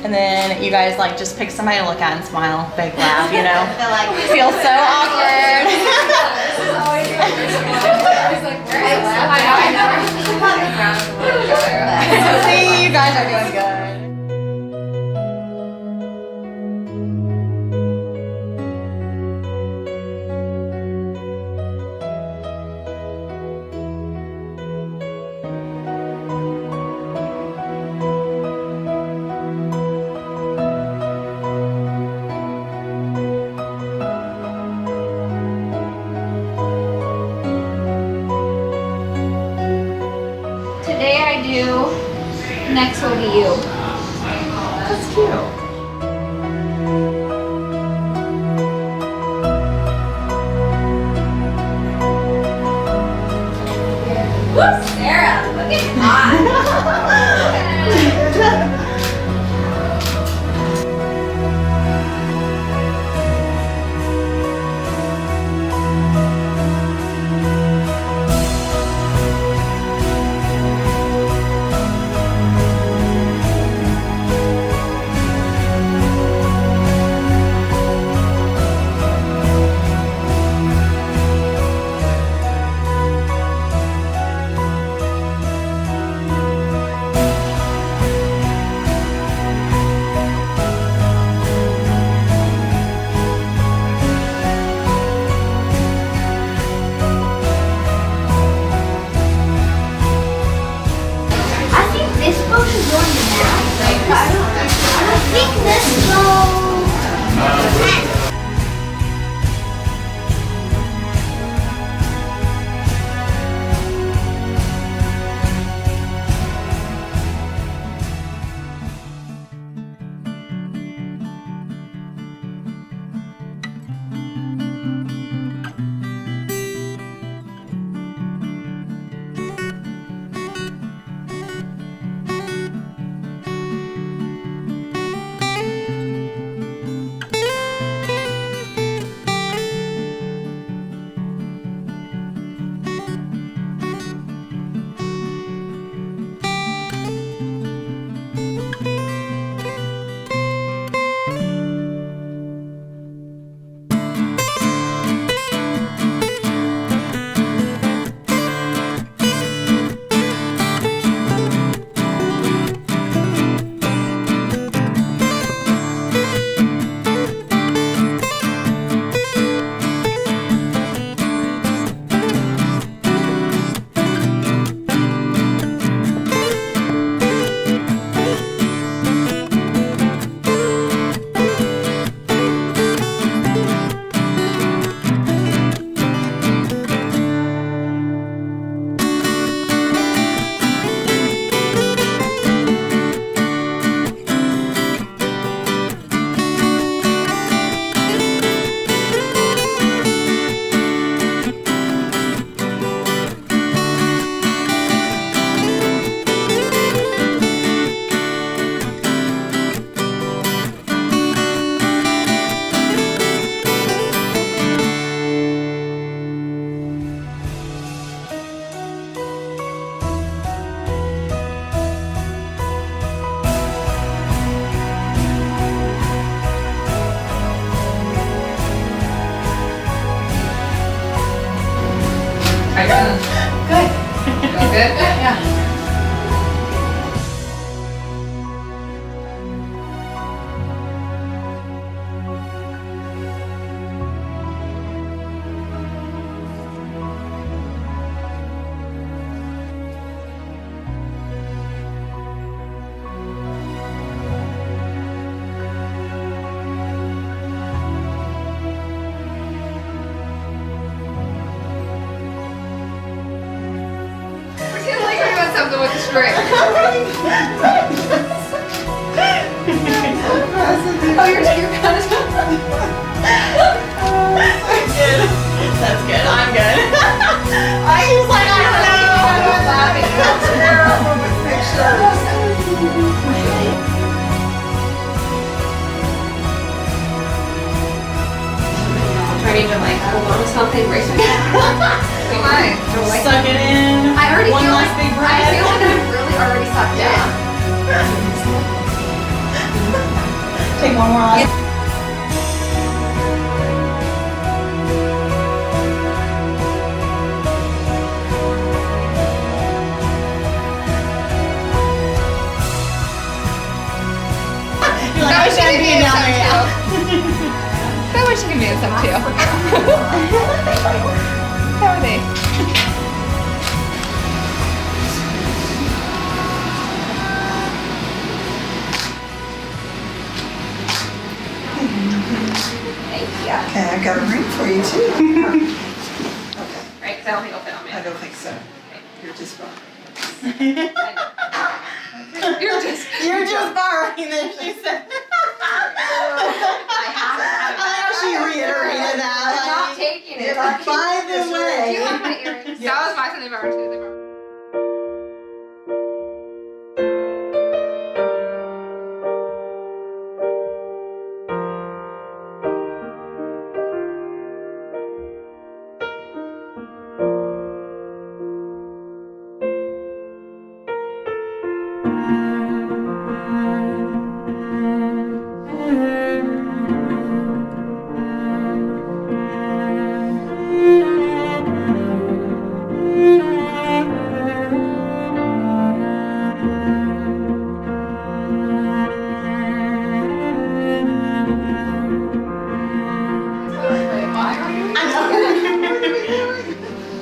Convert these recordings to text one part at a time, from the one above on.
And then you guys like just pick somebody to look at and smile, big laugh, you know? Feels so awkward. See, you guys are doing good. Today I do, next will be you. That's cute. Woo, Sarah, looking hot. Good? Yeah. Something with the string. Oh, you're kind of. That's good. I'm good. I was like, I don't know. I'm laughing. That's terrible with pictures. I need to like hold on to something, brace myself. Why? Suck it in. I already One feel last like big breath. I feel like I'm really already sucked in. Take one more on. You're like, I wish I could be down there now. I wish you could be in some too. How are they? Okay, I got a ring for you too. Okay, Right, because I don't think it'll fit on me. I don't think so. You're just borrowing. You're just. You're just borrowing this, she said. I have to have it. I know she reiterated I'm that. not taking it. By the Do way. you have my earrings? That was my son they've ever too.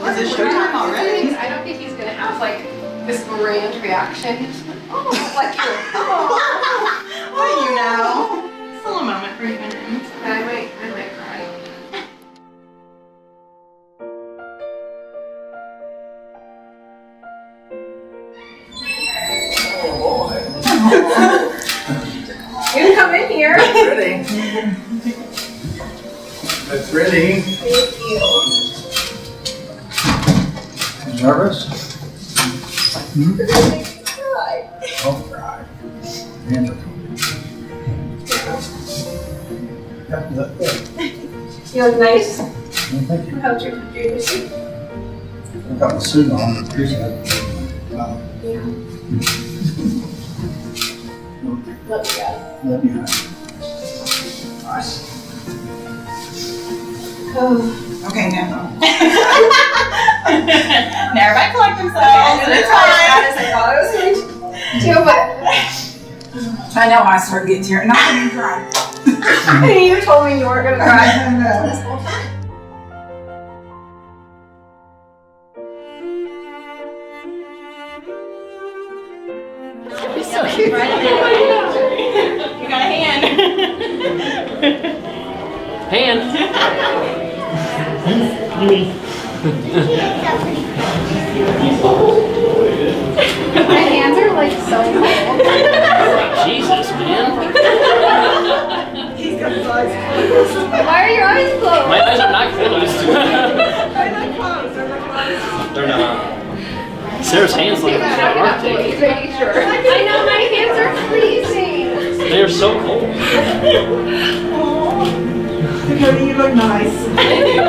Is it showtime already? I don't think he's gonna have like this grand reaction. He's just like, oh, like you. What do you know? It's a little moment for you and him. I might cry. You can come in here. Ready? That's ready. Thank you. Nervous? Cry. Don't cry. Hands are cold. Yep, look good. You look nice. Well, thank you. How's your suit? I got my suit on. I appreciate it. Wow. Yeah. Love you guys. Love you, honey. Nice. Okay, now. Now everybody collect themselves. And it's fine. I know I started getting teary. Not gonna cry. You told me you weren't gonna cry. I know. This whole time. He's so cute. You got a hand. My hands are like so cold. Jesus, man. He's got his eyes closed. Why are your eyes closed? My eyes are not closed. They're not closed. They're not closed. They're not. Sarah's hands look arctic. He's making sure. I know my hands are freezing. They are so cold. Dakota, you look nice. Thank you.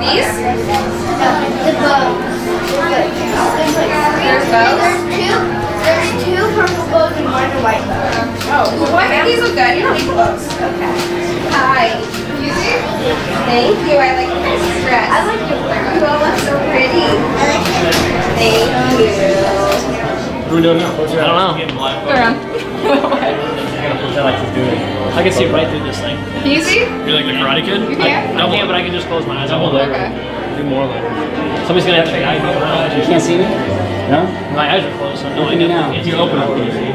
These? The bow. There's bows? There's two purple bows and one white bow. Oh, well, I think these look good. You don't need bows. Okay. Hi. You see? Thank you. I like this dress. I like your hair. You all look so pretty. Thank you. What are we doing now? I don't know. Turn around. I can see right through this thing. Can you see? You're like the Karate Kid? You can? I can, but I can just close my eyes. I won't Okay. do more later. Somebody's gonna have to guide me around. You can't see me? No? My eyes are closed, so no, I Look at me now. definitely can't see. You open up, can you see?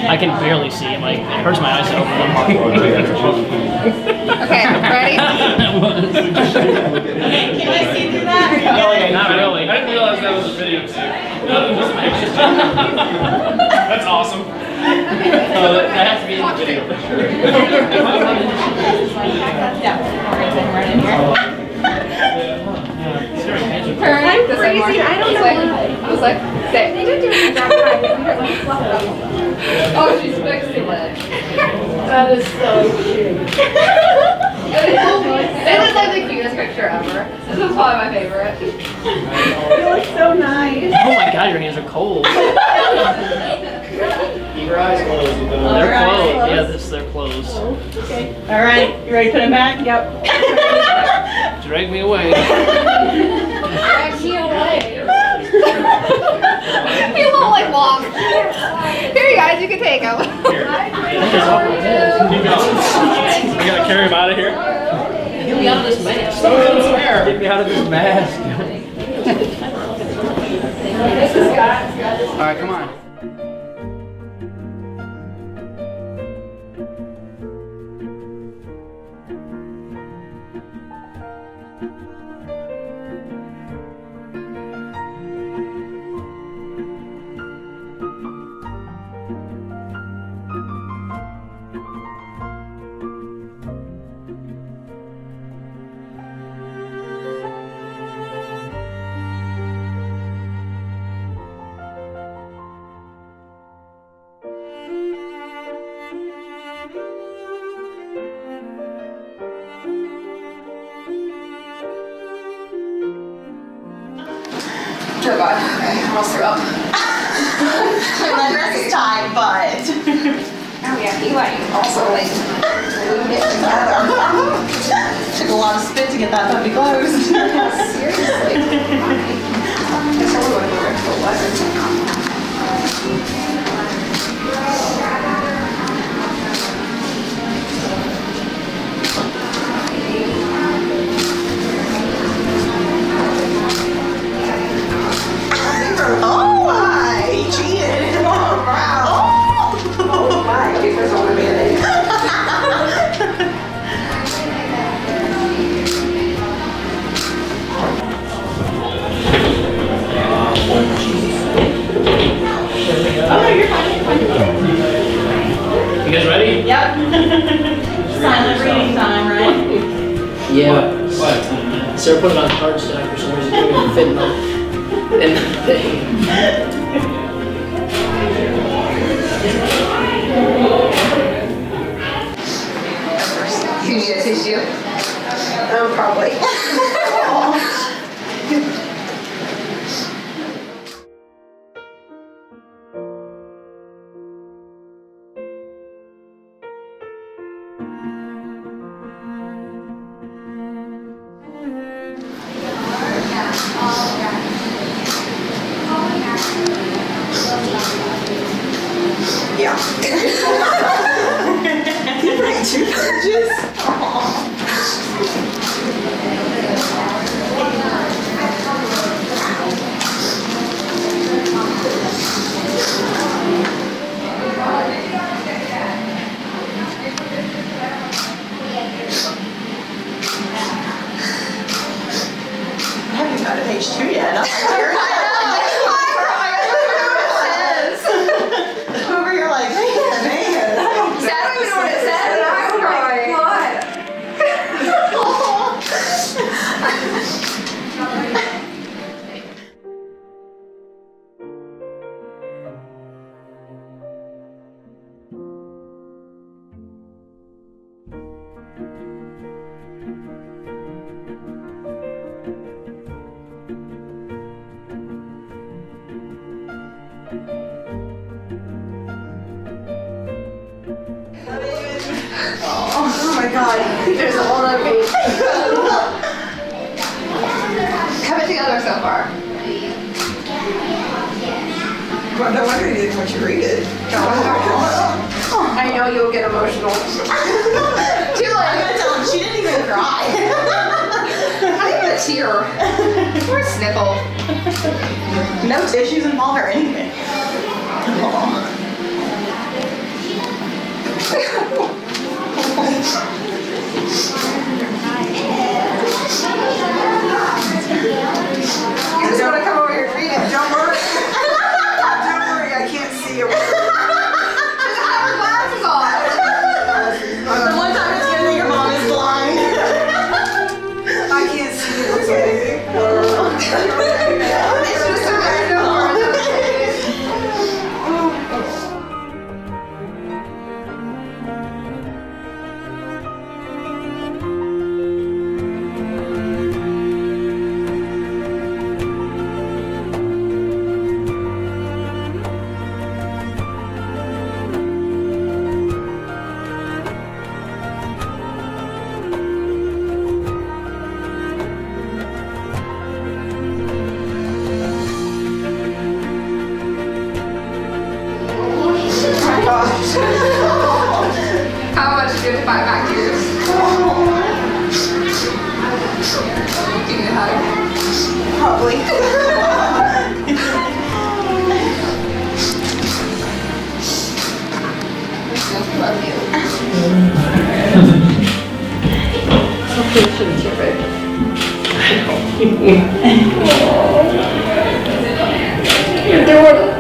I can barely see. Like, it hurts my eyes to open them. Okay, ready? Can I see through that? Not really. I didn't realize that was a video too. That's awesome. That has to be in the video for sure. Right in here. Turn. I don't know. I was like, sit. They didn't do a good job Oh, she's fixing it. That is so cute. This is like the cutest picture ever. This is probably my favorite. You look so nice. Oh my god, your hands are cold. Keep your eyes closed. They're eyes closed. closed. Yeah, they're closed. Okay. All right. You ready to put him back? Yep. Drag me away. Drag me away. He won't like walk. Here you guys, you can take him. Keep going. We gotta carry him out of here. Get me out of this mask. Get me out of this mask. Alright, come on. Oh god, okay, I almost threw up. My dress is tied, but. Oh yeah, Eli also like glued it together. Took a lot of spit to get that puppy closed. Seriously. Guess I would have worked for what? Oh my! He cheated. Oh wow. Oh my, papers on the band-aid. Oh, you're fine. You guys ready? Yep. Silent reading time, right? Yeah. What? Sarah put it on card stack for some reason. It didn't fit in the thing. Do you need a tissue? Probably. Yeah. You bring 2 punches? I haven't got to page 2 yet. I'm scared. Over here like, man. I don't even know what it said, and I'm crying. Oh my god. There's a whole other page. Coming together so far. Well, no wonder you didn't want you to read it. I know you'll get emotional. Too I'm late. gonna tell him she didn't even cry. Not even a tear. Or a sniffle. No tissues involved or anything. You just want to come over here and read it. Don't worry. Don't worry, I can't see a word. Just have her glasses on. The one time it's good that your mom is blind. I can't see the words anything. It's just a random word. hug. Probably. Love you. You're adorable.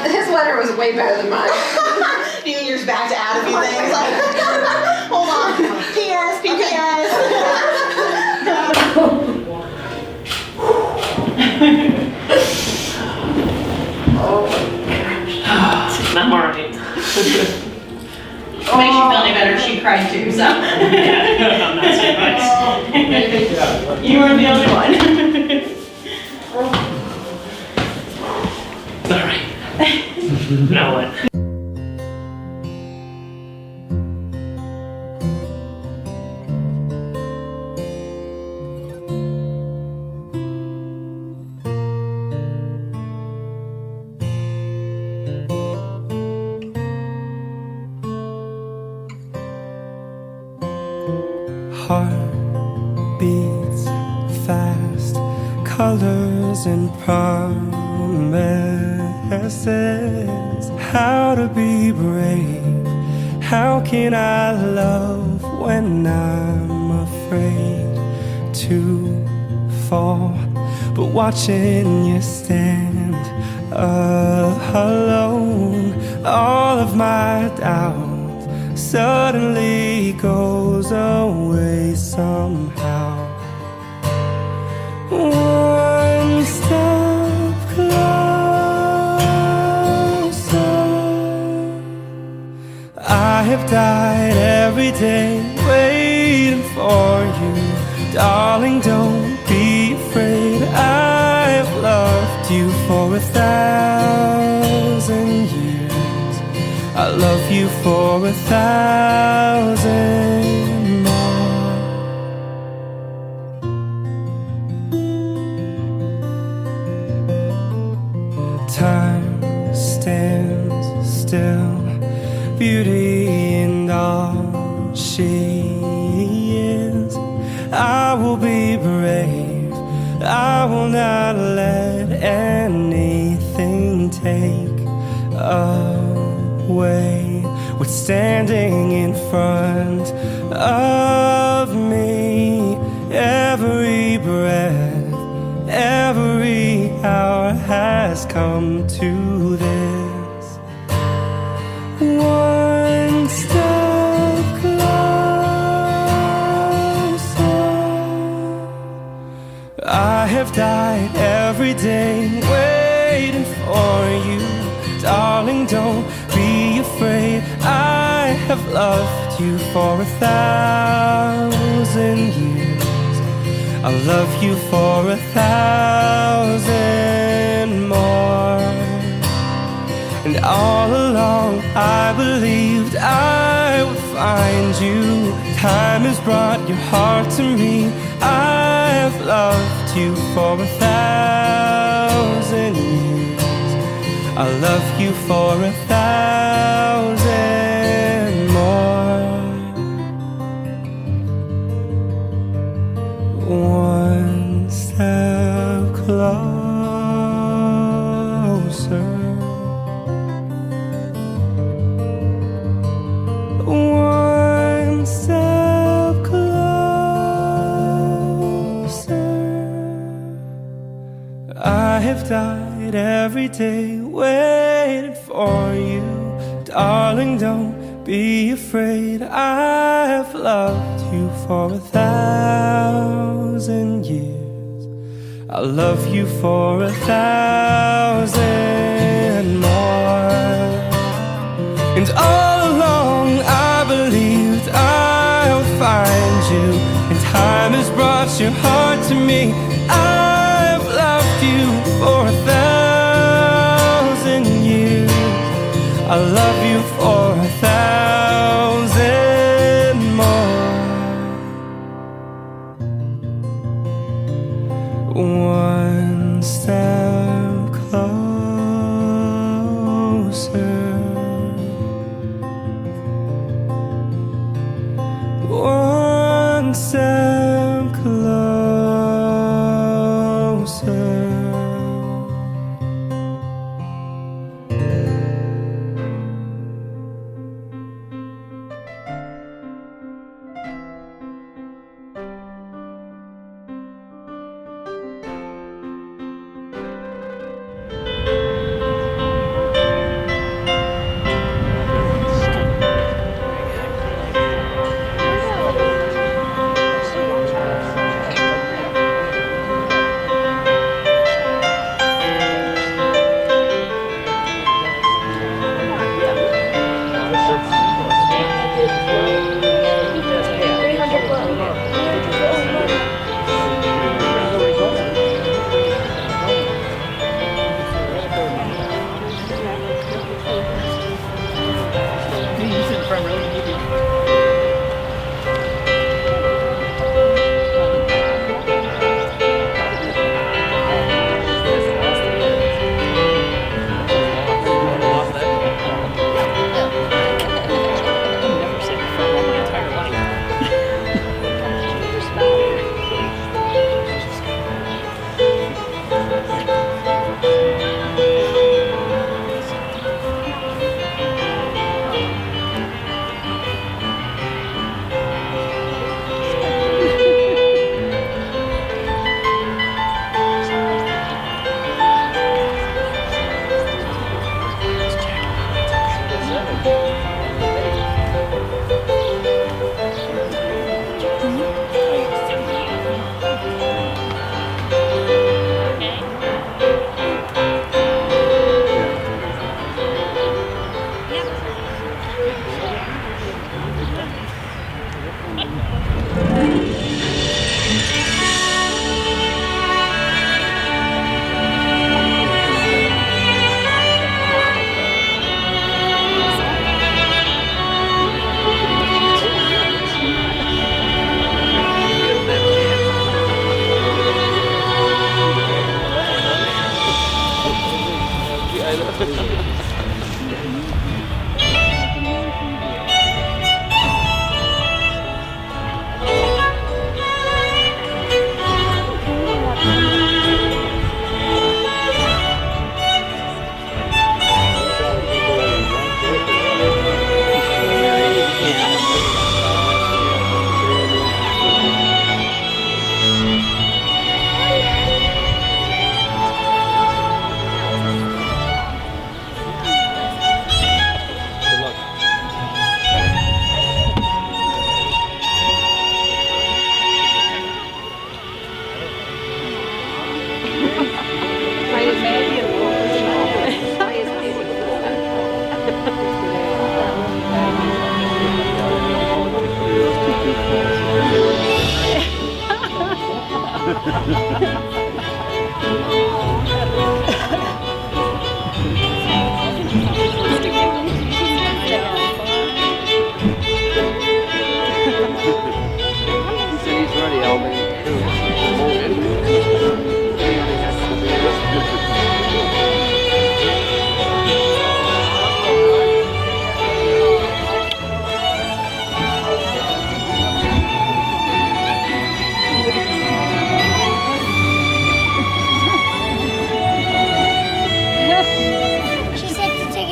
His letter was way better than mine. You need yours back to add a few things. Like, hold on. P.S. P.P.S. I'm alright. What makes you feel any better? She cried too, so. I'm not surprised. You weren't the only one. Alright. Now what? Heart beats fast, colors and promises. How to be brave? How can I love when I'm afraid to fall? But watching you stand alone, all of my doubt suddenly goes away somehow. One step closer. I have died every day waiting for you. Darling, don't be afraid. I have loved you for 1,000 years. I love you for 1,000 more. Time stands still, beauty in all she is. I will be brave, I will not let anything take away what's standing in front of me. Every breath, every hour has come to this. One step closer. I have died every day waiting for you. Darling, don't be afraid. I have loved you for 1,000 years. I'll love you for 1,000 more. And all along I believed I would find you. Time has brought your heart to me. I have loved you for 1,000 years. I'll love you for 1,000 more. One step closer. One step closer. I have died every day waiting for you. Darling, don't be afraid. I have loved you for 1,000 years. I'll love you for 1,000 more. And all along I believed I would find you. And time has brought your heart to me. I've loved you for 1,000 years. I love you for 1,000 more. one step closer.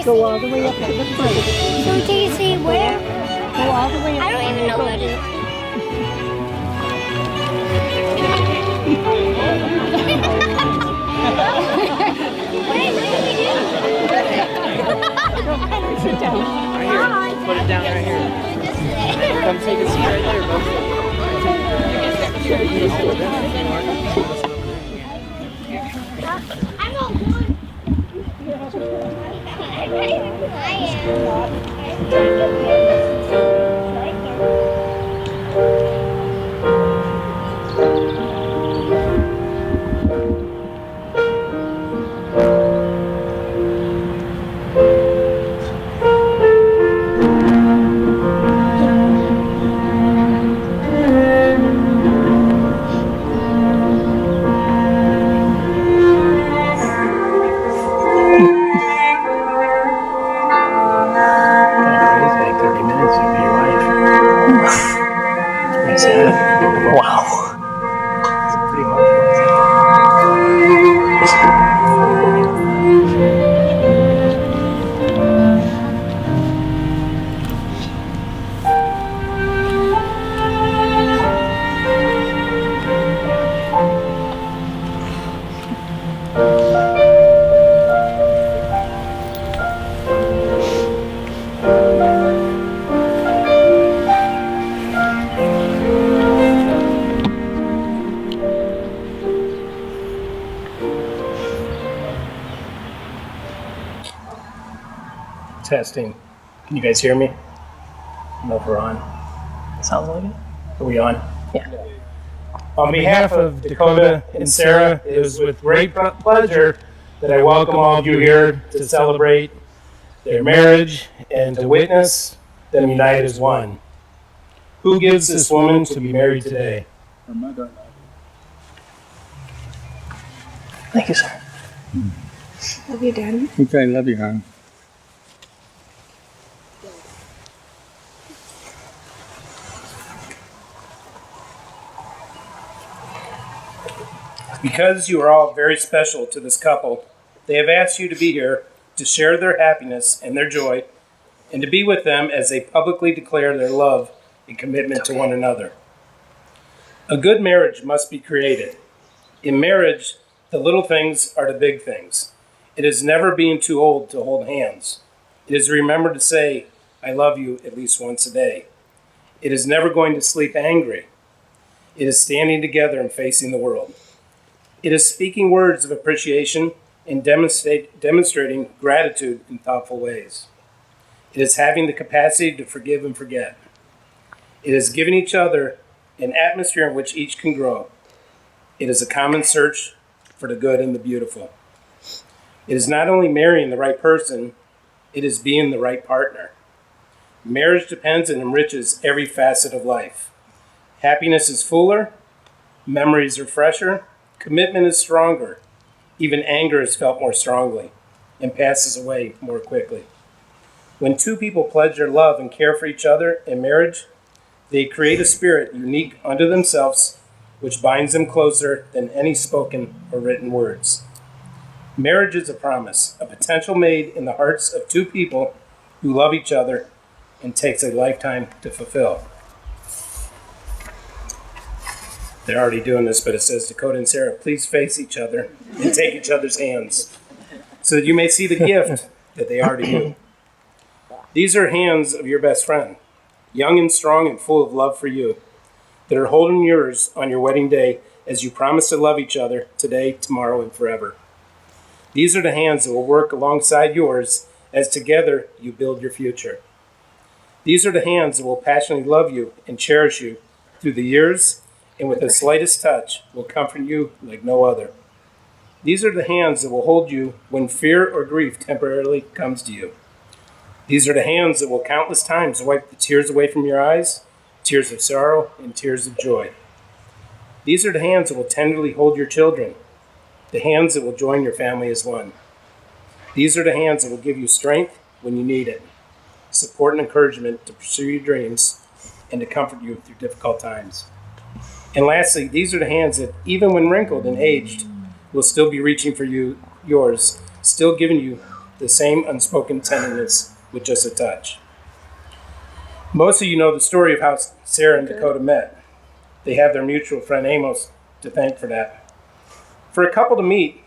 Go all the way up to the front. So we take a seat where? Go all the way up. I don't even know what it is. Sit down. Right here. Put it down right here. Come take a seat right there, bro. I'm not one. I It's like 30 minutes would be your wife. It's pretty sad. Testing. Can you guys hear me? I don't know if we're on. Sounds like it. Are we on? Yeah. On behalf of Dakota and Sarah, it is with great pleasure that I welcome all of you here to celebrate their marriage and to witness them unite as one. Who gives this woman to be married today? Thank you, sir. Love you, Daddy. Okay, love you, hon. Because you are all very special to this couple, they have asked you to be here to share their happiness and their joy, and to be with them as they publicly declare their love and commitment to one another. A good marriage must be created. In marriage, the little things are the big things. It is never being too old to hold hands. It is remember to say, I love you at least once a day. It is never going to sleep angry. It is standing together and facing the world. It is speaking words of appreciation and demonstrating gratitude in thoughtful ways. It is having the capacity to forgive and forget. It is giving each other an atmosphere in which each can grow. It is a common search for the good and the beautiful. It is not only marrying the right person, it is being the right partner. Marriage depends and enriches every facet of life. Happiness is fuller, memories are fresher, commitment is stronger, even anger is felt more strongly and passes away more quickly. When two people pledge their love and care for each other in marriage, they create a spirit unique unto themselves, which binds them closer than any spoken or written words. Marriage is a promise, a potential made in the hearts of two people who love each other and takes a lifetime to fulfill. They're already doing this, but it says, Dakota and Sarah, please face each other and take each other's hands so that you may see the gift that they are to you. These are hands of your best friend, young and strong and full of love for you, that are holding yours on your wedding day as you promise to love each other today, tomorrow, and forever. These are the hands that will work alongside yours as together you build your future. These are the hands that will passionately love you and cherish you through the years, and with the slightest touch will comfort you like no other. These are the hands that will hold you when fear or grief temporarily comes to you. These are the hands that will countless times wipe the tears away from your eyes, tears of sorrow and tears of joy. These are the hands that will tenderly hold your children, the hands that will join your family as one. These are the hands that will give you strength when you need it, support and encouragement to pursue your dreams, and to comfort you through difficult times. And lastly, these are the hands that, even when wrinkled and aged, will still be reaching for yours, still giving you the same unspoken tenderness with just a touch. Most of you know the story of how Sarah and Dakota met. They have their mutual friend Amos to thank for that. For a couple to meet,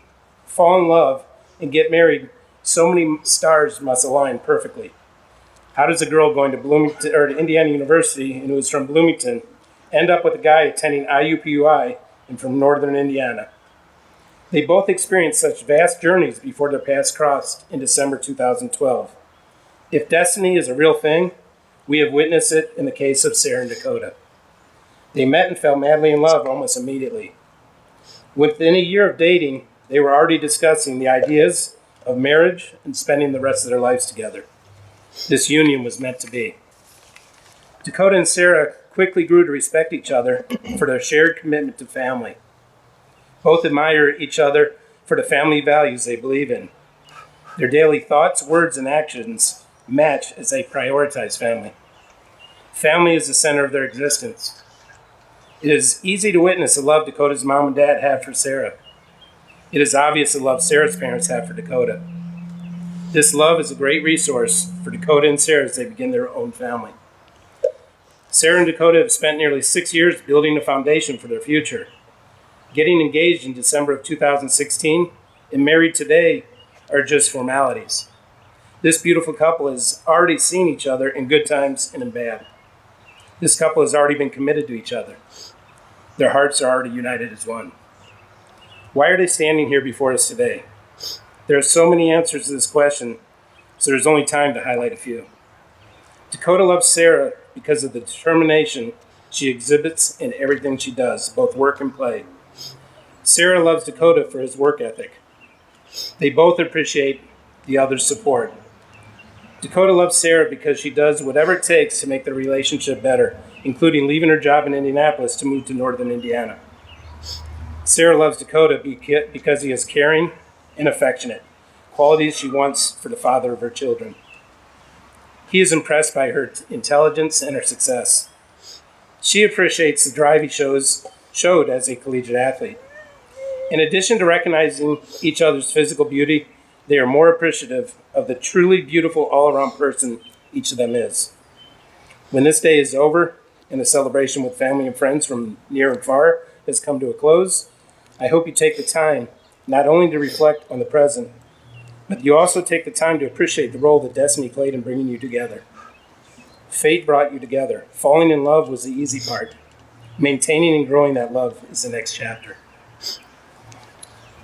fall in love, and get married, so many stars must align perfectly. How does a girl going to Bloomington or to Indiana University and who is from Bloomington end up with a guy attending IUPUI and from northern Indiana? They both experienced such vast journeys before their paths crossed in December 2012. If destiny is a real thing, we have witnessed it in the case of Sarah and Dakota. They met and fell madly in love almost immediately. Within a year of dating, they were already discussing the ideas of marriage and spending the rest of their lives together. This union was meant to be. Dakota and Sarah quickly grew to respect each other for their shared commitment to family. Both admire each other for the family values they believe in. Their daily thoughts, words, and actions match as they prioritize family. Family is the center of their existence. It is easy to witness the love Dakota's mom and dad have for Sarah. It is obvious the love Sarah's parents have for Dakota. This love is a great resource for Dakota and Sarah as they begin their own family. Sarah and Dakota have spent nearly 6 years building a foundation for their future. Getting engaged in December of 2016 and married today are just formalities. This beautiful couple has already seen each other in good times and in bad. This couple has already been committed to each other. Their hearts are already united as one. Why are they standing here before us today? There are so many answers to this question, so there's only time to highlight a few. Dakota loves Sarah because of the determination she exhibits in everything she does, both work and play. Sarah loves Dakota for his work ethic. They both appreciate the other's support. Dakota loves Sarah because she does whatever it takes to make their relationship better, including leaving her job in Indianapolis to move to northern Indiana. Sarah loves Dakota because he is caring and affectionate, qualities she wants for the father of her children. He is impressed by her intelligence and her success. She appreciates the drive he showed as a collegiate athlete. In addition to recognizing each other's physical beauty, they are more appreciative of the truly beautiful all-around person each of them is. When this day is over and the celebration with family and friends from near and far has come to a close, I hope you take the time not only to reflect on the present, but you also take the time to appreciate the role that destiny played in bringing you together. Fate brought you together. Falling in love was the easy part. Maintaining and growing that love is the next chapter.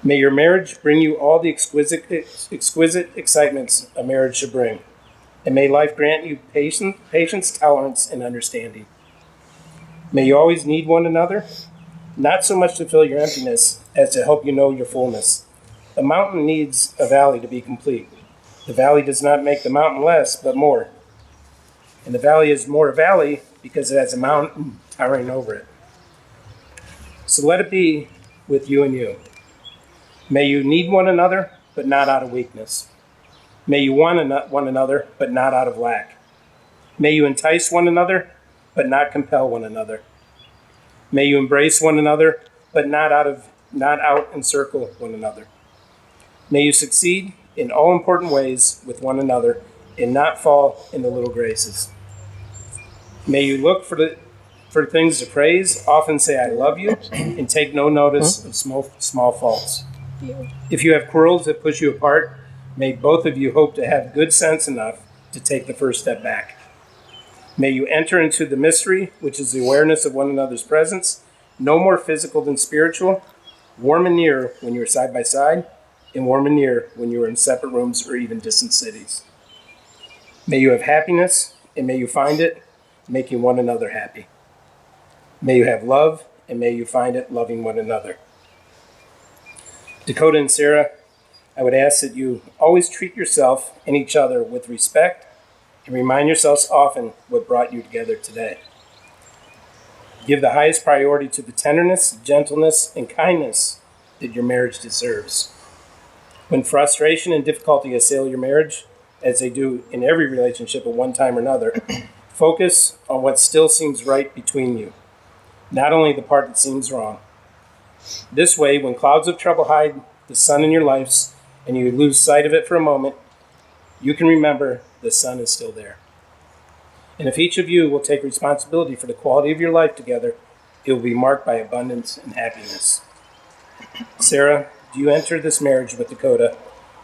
May your marriage bring you all the exquisite excitements a marriage should bring. And may life grant you patience, tolerance, and understanding. May you always need one another, not so much to fill your emptiness as to help you know your fullness. A mountain needs a valley to be complete. The valley does not make the mountain less, but more. And the valley is more a valley because it has a mountain towering over it. So let it be with you and you. May you need one another, but not out of weakness. May you want one another, but not out of lack. May you entice one another, but not compel one another. May you embrace one another, but not out encircle one another. May you succeed in all important ways with one another and not fall in the little graces. May you look for things to praise, often say I love you, and take no notice of small faults. If you have quarrels that push you apart, may both of you hope to have good sense enough to take the first step back. May you enter into the mystery, which is the awareness of one another's presence, no more physical than spiritual, warm and near when you are side by side, and warm and near when you are in separate rooms or even distant cities. May you have happiness, and may you find it making one another happy. May you have love, and may you find it loving one another. Dakota and Sarah, I would ask that you always treat yourself and each other with respect and remind yourselves often what brought you together today. Give the highest priority to the tenderness, gentleness, and kindness that your marriage deserves. When frustration and difficulty assail your marriage, as they do in every relationship at one time or another, focus on what still seems right between you, not only the part that seems wrong. This way, when clouds of trouble hide the sun in your lives and you lose sight of it for a moment, you can remember the sun is still there. And if each of you will take responsibility for the quality of your life together, it will be marked by abundance and happiness. Sarah, do you enter this marriage with Dakota,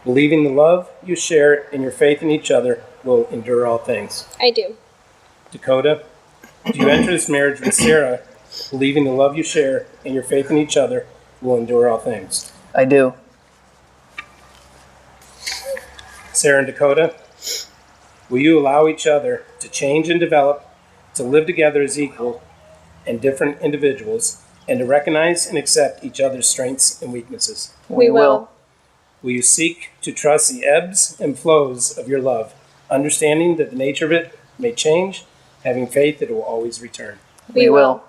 believing the love you share and your faith in each other will endure all things? I do. Dakota, do you enter this marriage with Sarah, believing the love you share and your faith in each other will endure all things? I do. Sarah and Dakota, will you allow each other to change and develop, to live together as equal and different individuals, and to recognize and accept each other's strengths and weaknesses? We will. Will you seek to trust the ebbs and flows of your love, understanding that the nature of it may change, having faith that it will always return? We will.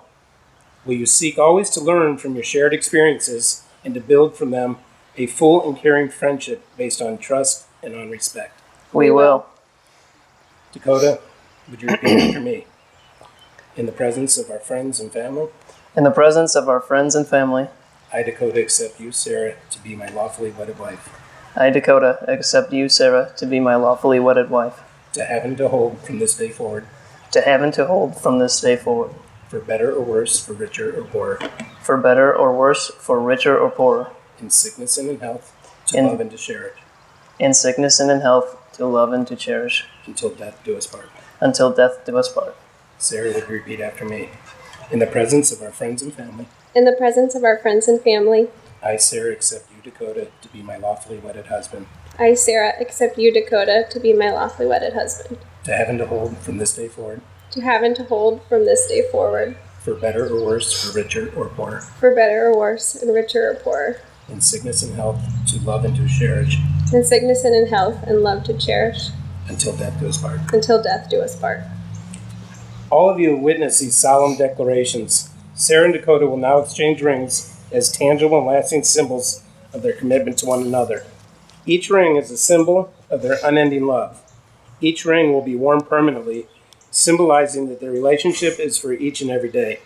Will you seek always to learn from your shared experiences and to build from them a full and caring friendship based on trust and on respect? We will. Dakota, would you repeat after me? In the presence of our friends and family, In the presence of our friends and family, I, Dakota, accept you, Sarah, to be my lawfully wedded wife, I, Dakota, accept you, Sarah, to be my lawfully wedded wife, to have and to hold from this day forward, to have and to hold from this day forward, for better or worse, for richer or poorer, for better or worse, for richer or poorer, in sickness and in health, to In- love and to cherish, in sickness and in health, to love and to cherish, until death do us part. until death do us part. Sarah, would you repeat after me? In the presence of our friends and family, In the presence of our friends and family, I, Sarah, accept you, Dakota, to be my lawfully wedded husband, I, Sarah, accept you, Dakota, to be my lawfully wedded husband, to have and to hold from this day forward, to have and to hold from this day forward, for better or worse, for richer or poorer, for better or worse, and richer or poorer, in sickness and health, to love and to cherish, in sickness and in health, and love to cherish, until death do us part. until death do us part. All of you have witnessed these solemn declarations. Sarah and Dakota will now exchange rings as tangible and lasting symbols of their commitment to one another. Each ring is a symbol of their unending love. Each ring will be worn permanently, symbolizing that their relationship is for each and every day.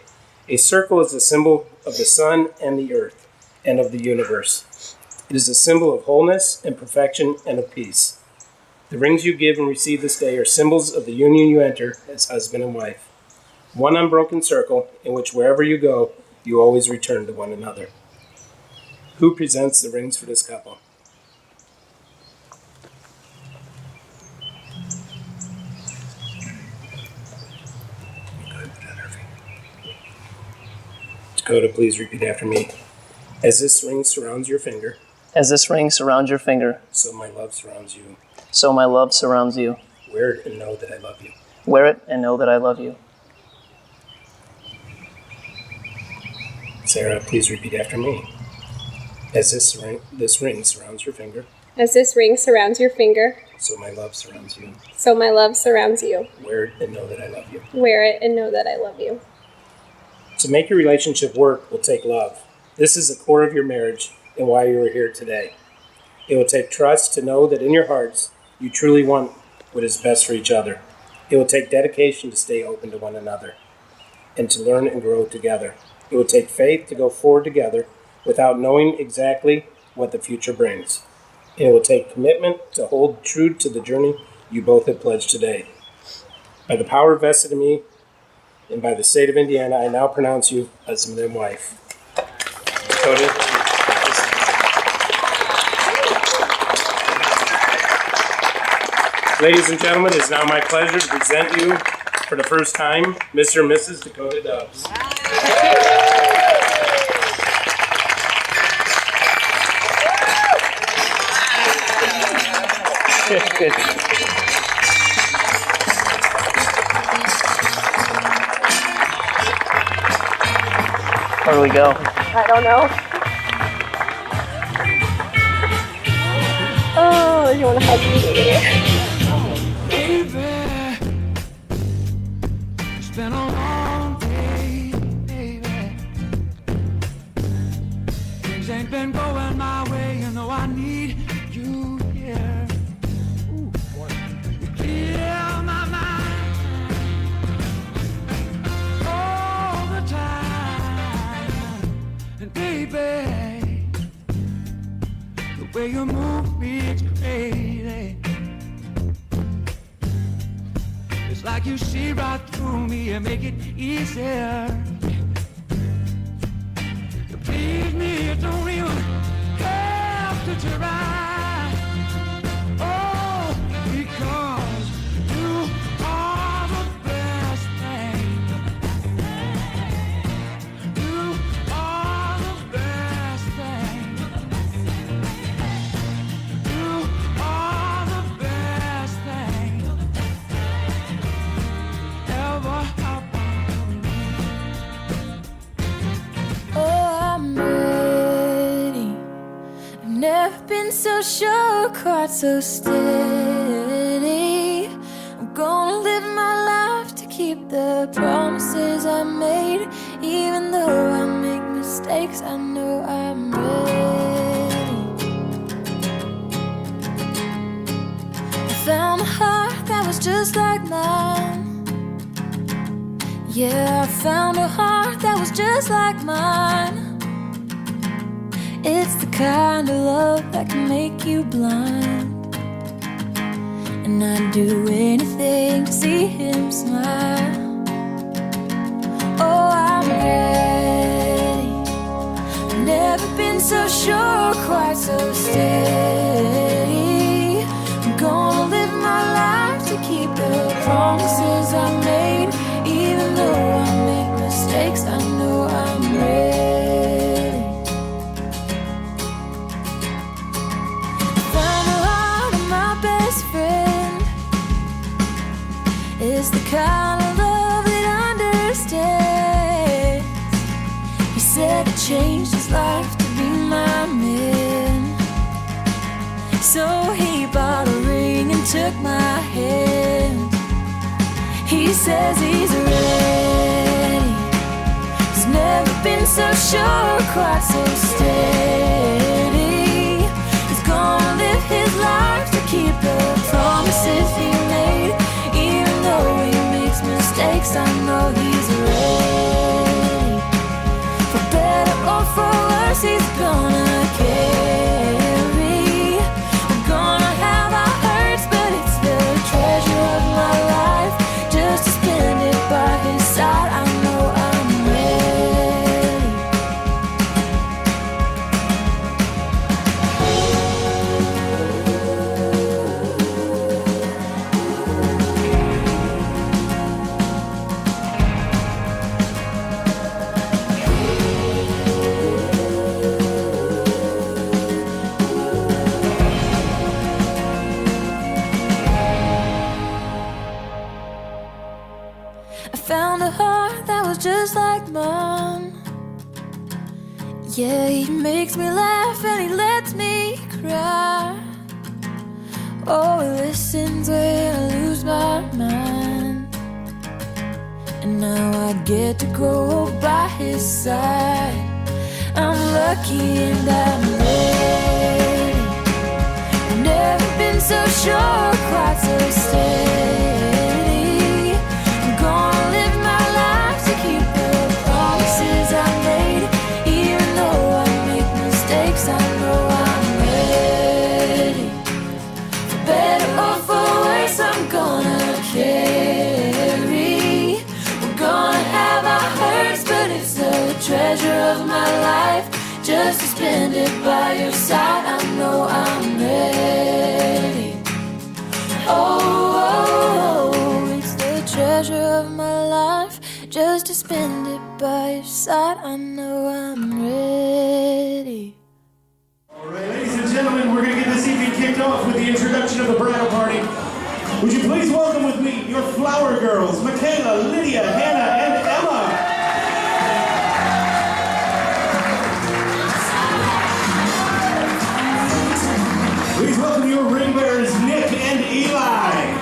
A circle is a symbol of the sun and the earth and of the universe. It is a symbol of wholeness and perfection and of peace. The rings you give and receive this day are symbols of the union you enter as husband and wife. One unbroken circle in which wherever you go, you always return to one another. Who presents the rings for this couple? Dakota, please repeat after me. As this ring surrounds your finger, As this ring surrounds your finger, so my love surrounds you. so my love surrounds you. Wear it and know that I love you. Wear it and know that I love you. Sarah, please repeat after me. As this ring surrounds your finger, As this ring surrounds your finger, so my love surrounds you. so my love surrounds you. Wear it and know that I love you. Wear it and know that I love you. To make your relationship work will take love. This is the core of your marriage and why you are here today. It will take trust to know that in your hearts you truly want what is best for each other. It will take dedication to stay open to one another and to learn and grow together. It will take faith to go forward together without knowing exactly what the future brings. And it will take commitment to hold true to the journey you both have pledged today. By the power vested in me and by the state of Indiana, I now pronounce you husband and wife. Dakota. Ladies and gentlemen, it is now my pleasure to present you for the first time, Mr. and Mrs. Dakota Dubs. Good. Where do we go? I don't know. Oh, you want to hug me? It's been a long day, baby. Things ain't been going my way, you know I need you here. Ooh, you clear my mind all the time. And baby, the way you move me, it's crazy. It's like you see right through me and make it easier. To please me, you don't even have to try. Oh, because you are the best thing. You are the best thing. You are the best thing ever happened to me. Oh, I'm ready. I've never been so sure, quite so steady. I'm gonna live my life to keep the promises I made. Even though I make mistakes, I know I'm ready. I found a heart that was just like mine. Yeah, I found a heart that was just like mine. It's the kind of love that can make you blind. And I'd do anything to see him smile. Oh, I'm ready. I've never been so sure, quite so steady. I'm gonna live my life to keep the promises I made. Even though I make mistakes, I know I'm ready. Found a heart took my hand. He says he's ready. He's never been so sure, quite so steady. He's gonna live his life to keep the promises he made. Even though he makes mistakes, I know he's ready. For better or for worse, he's gonna carry. We're gonna have our hurts, but it's the treasure of my life. Just to spend it by his side, I know I'm ready. I found a heart that was just like mine. Yeah, he makes me laugh and he lets me cry. Oh, he listens when I lose my mind. And now I get to grow by his side. I'm lucky and I'm ready. Never been so sure, quite so steady. I'm gonna live my life to keep the promises I made. Even though I make mistakes, I know I'm ready. For better or for worse, I'm gonna carry. We're gonna have our hurts, but it's the treasure of my life. Just to spend it by your side, I know I'm ready. Oh, oh, oh, it's the treasure of my life. Just to spend it by your side, I know I'm ready. All right, ladies and gentlemen, we're going to get this evening kicked off with the introduction of the bridal party. Would you please welcome with me your flower girls, Michaela, Lydia, Hannah, and Emma. Please welcome your ring bearers, Nick and Eli.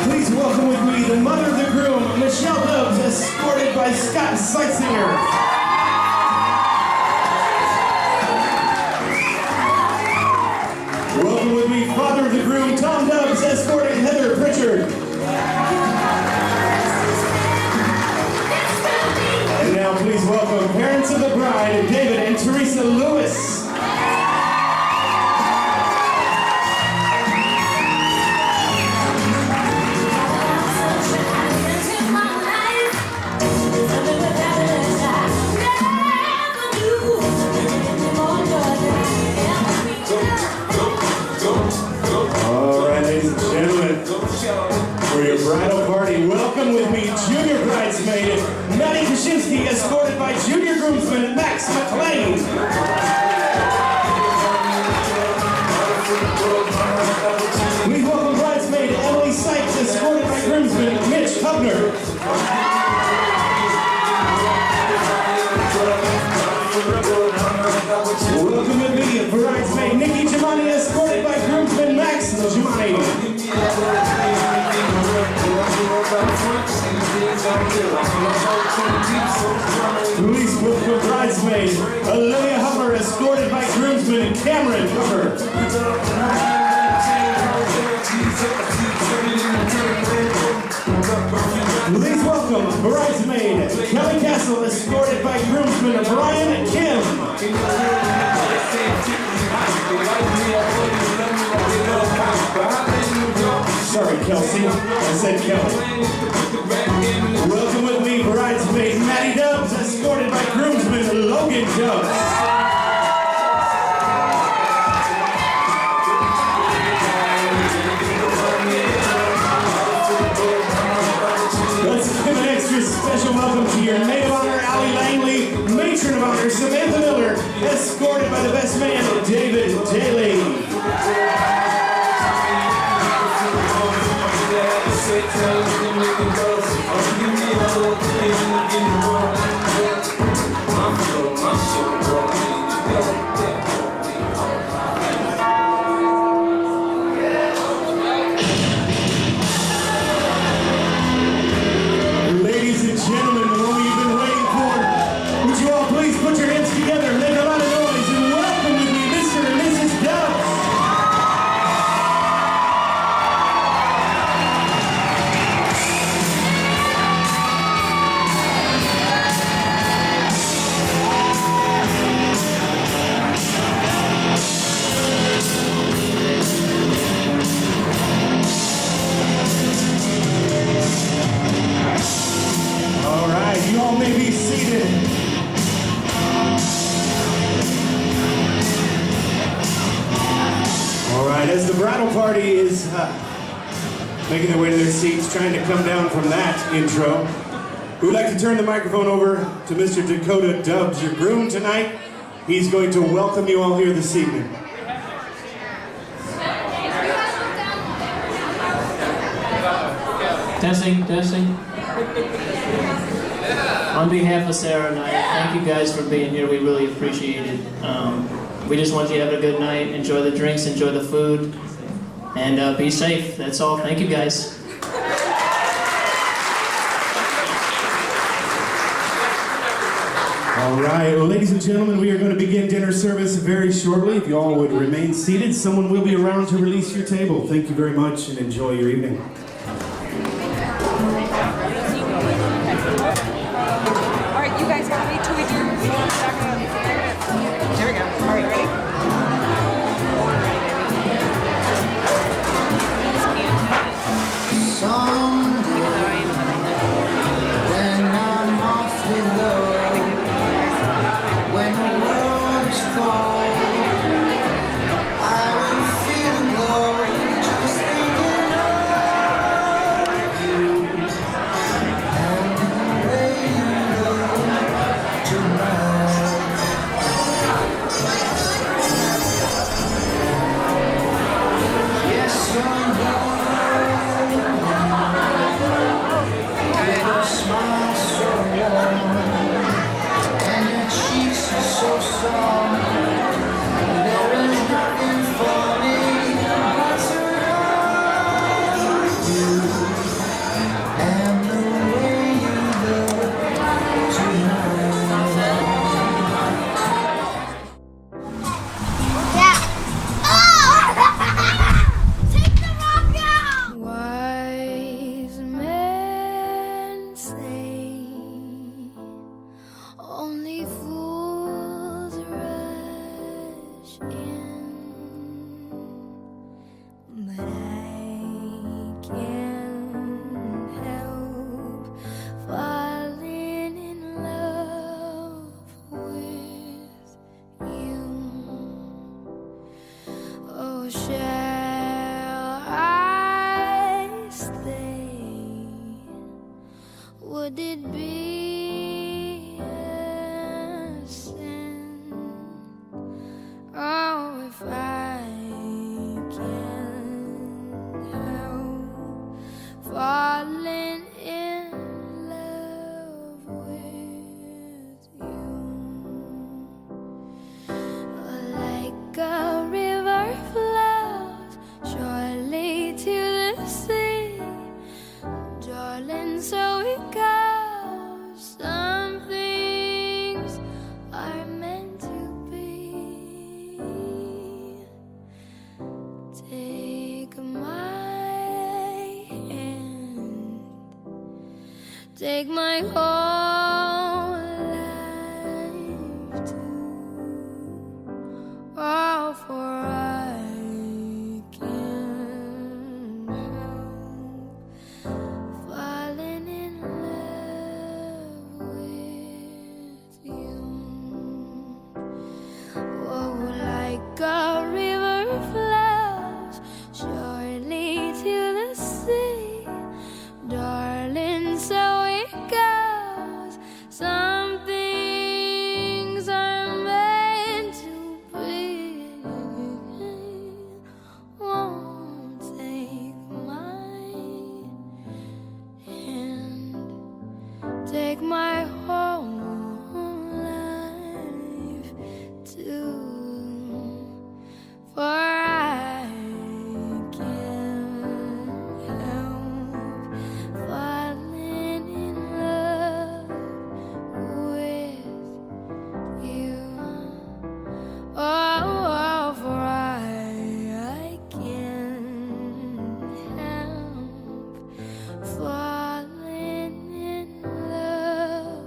Please welcome with me the mother of the groom, Michelle Dobbs, escorted by Scott Seitzinger. Welcome with me, father of the groom, Tom Dobbs, escorting Heather Pritchard. And now please welcome parents of the bride, David and Teresa Lewis. All right, ladies and gentlemen, for your bridal party, welcome with me junior bridesmaid Maddie Kaczynski, escorted by junior groomsman Max McLean. Please welcome bridesmaid Emily Sykes, escorted by groomsman Mitch Hubner. Welcome with me bridesmaid Nikki Giamani, escorted by groomsman Max Giamani. Police welcome bridesmaid Olivia Hubner, escorted by groomsman Cameron Hubner. Please welcome bridesmaid Kelly Castle, escorted by groomsman Brian Kim. Sorry, Kelsey, I said Kelly. Welcome with me bridesmaid Maddie Dobbs, escorted by groomsman Logan Dobbs. Let's give an extra special welcome to your maid of honor, Allie Langley, matron of honor, Samantha Miller, escorted by the best man, David Daly. bridal party is making their way to their seats, trying to come down from that intro, we'd like to turn the microphone over to Mr. Dakota Dubs, your groom tonight. He's going to welcome you all here this evening. Testing. On behalf of Sarah and I, thank you guys for being here. We really appreciate it. We just want you to have a good night. Enjoy the drinks, enjoy the food, and be safe. That's all. Thank you guys. All right, well, ladies and gentlemen, we are going to begin dinner service very shortly. If you all would remain seated, someone will be around to release your table. Thank you very much and enjoy your evening. All right, you guys got me till we do. There we go. All right, ready? Would it be a sin? Oh, if I can't help falling in love with you, like a river flows surely to the sea, darling, so it goes. Some things are meant to be. Take my hand, take my whole life too. Oh, for I can't help falling in love with you. Oh, like a river flows surely to the sea, darling, so it goes. Some things are meant to be. Won't take my hand, take my whole life too, for I can't help falling in love with you. Oh, for I can't help falling in love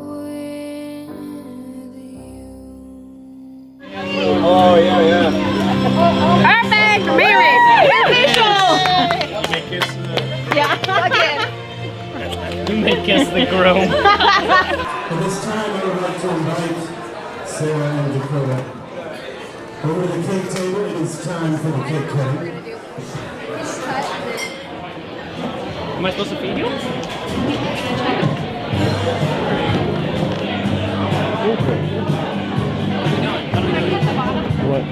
with you. Oh, yeah. Perfect! Married! Official! You make us the groom. At this time, I would like to invite Sarah and Dakota Over to the cake table, it is time for the cake cutting. Am I supposed to feed you? What?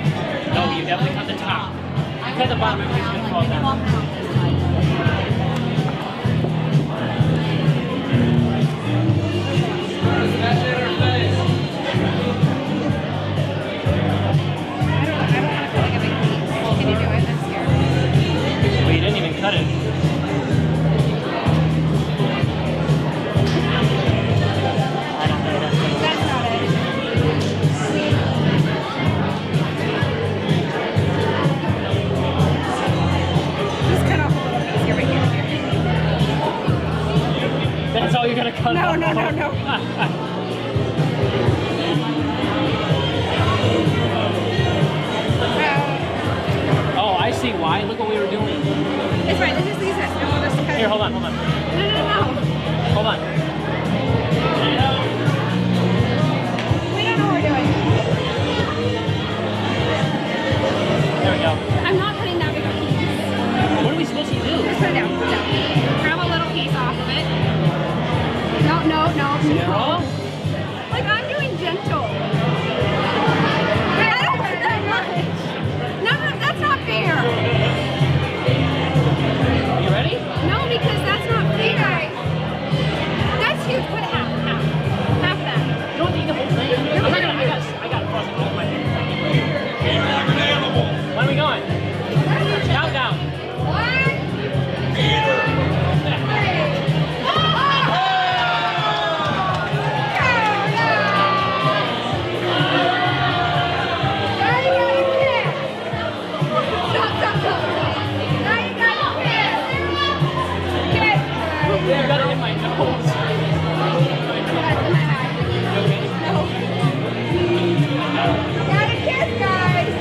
No, you definitely cut the top. You cut the bottom, everything's gonna fall down. Well, you didn't even cut it. That's all you're gonna cut off? No. Oh, I see why. Look what we were doing. It's fine, this is Lisa. And we'll just cut Here, it. hold on. No. Hold on. We don't know what we're doing. There we go. I'm not cutting that big of a piece. What are we supposed to do? Just put it down. Grab a little piece off of it. No. Zero? Like, I'm doing gentle. Wait, I don't want that much. No, that's not fair. You ready? No, because that's not fair. That's huge. Put half that. You don't need the whole thing. I got frozen all my hands. When are we going? Countdown. 1, 2, You got it in my nose. Gotta kiss, guys.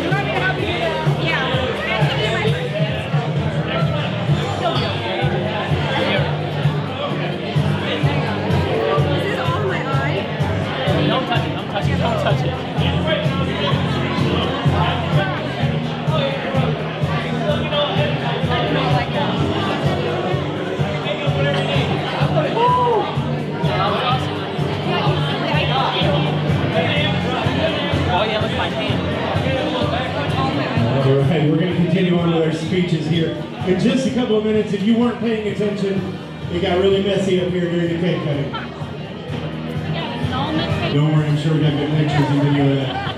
You want me to help you? Yeah. This is all my eye. Don't touch it. Oh yeah, look at my hand. All right, we're going to continue on with our speeches here. In just a couple of minutes, if you weren't paying attention, it got really messy up here during the cake cutting. Don't worry, I'm sure we got good pictures and video of that.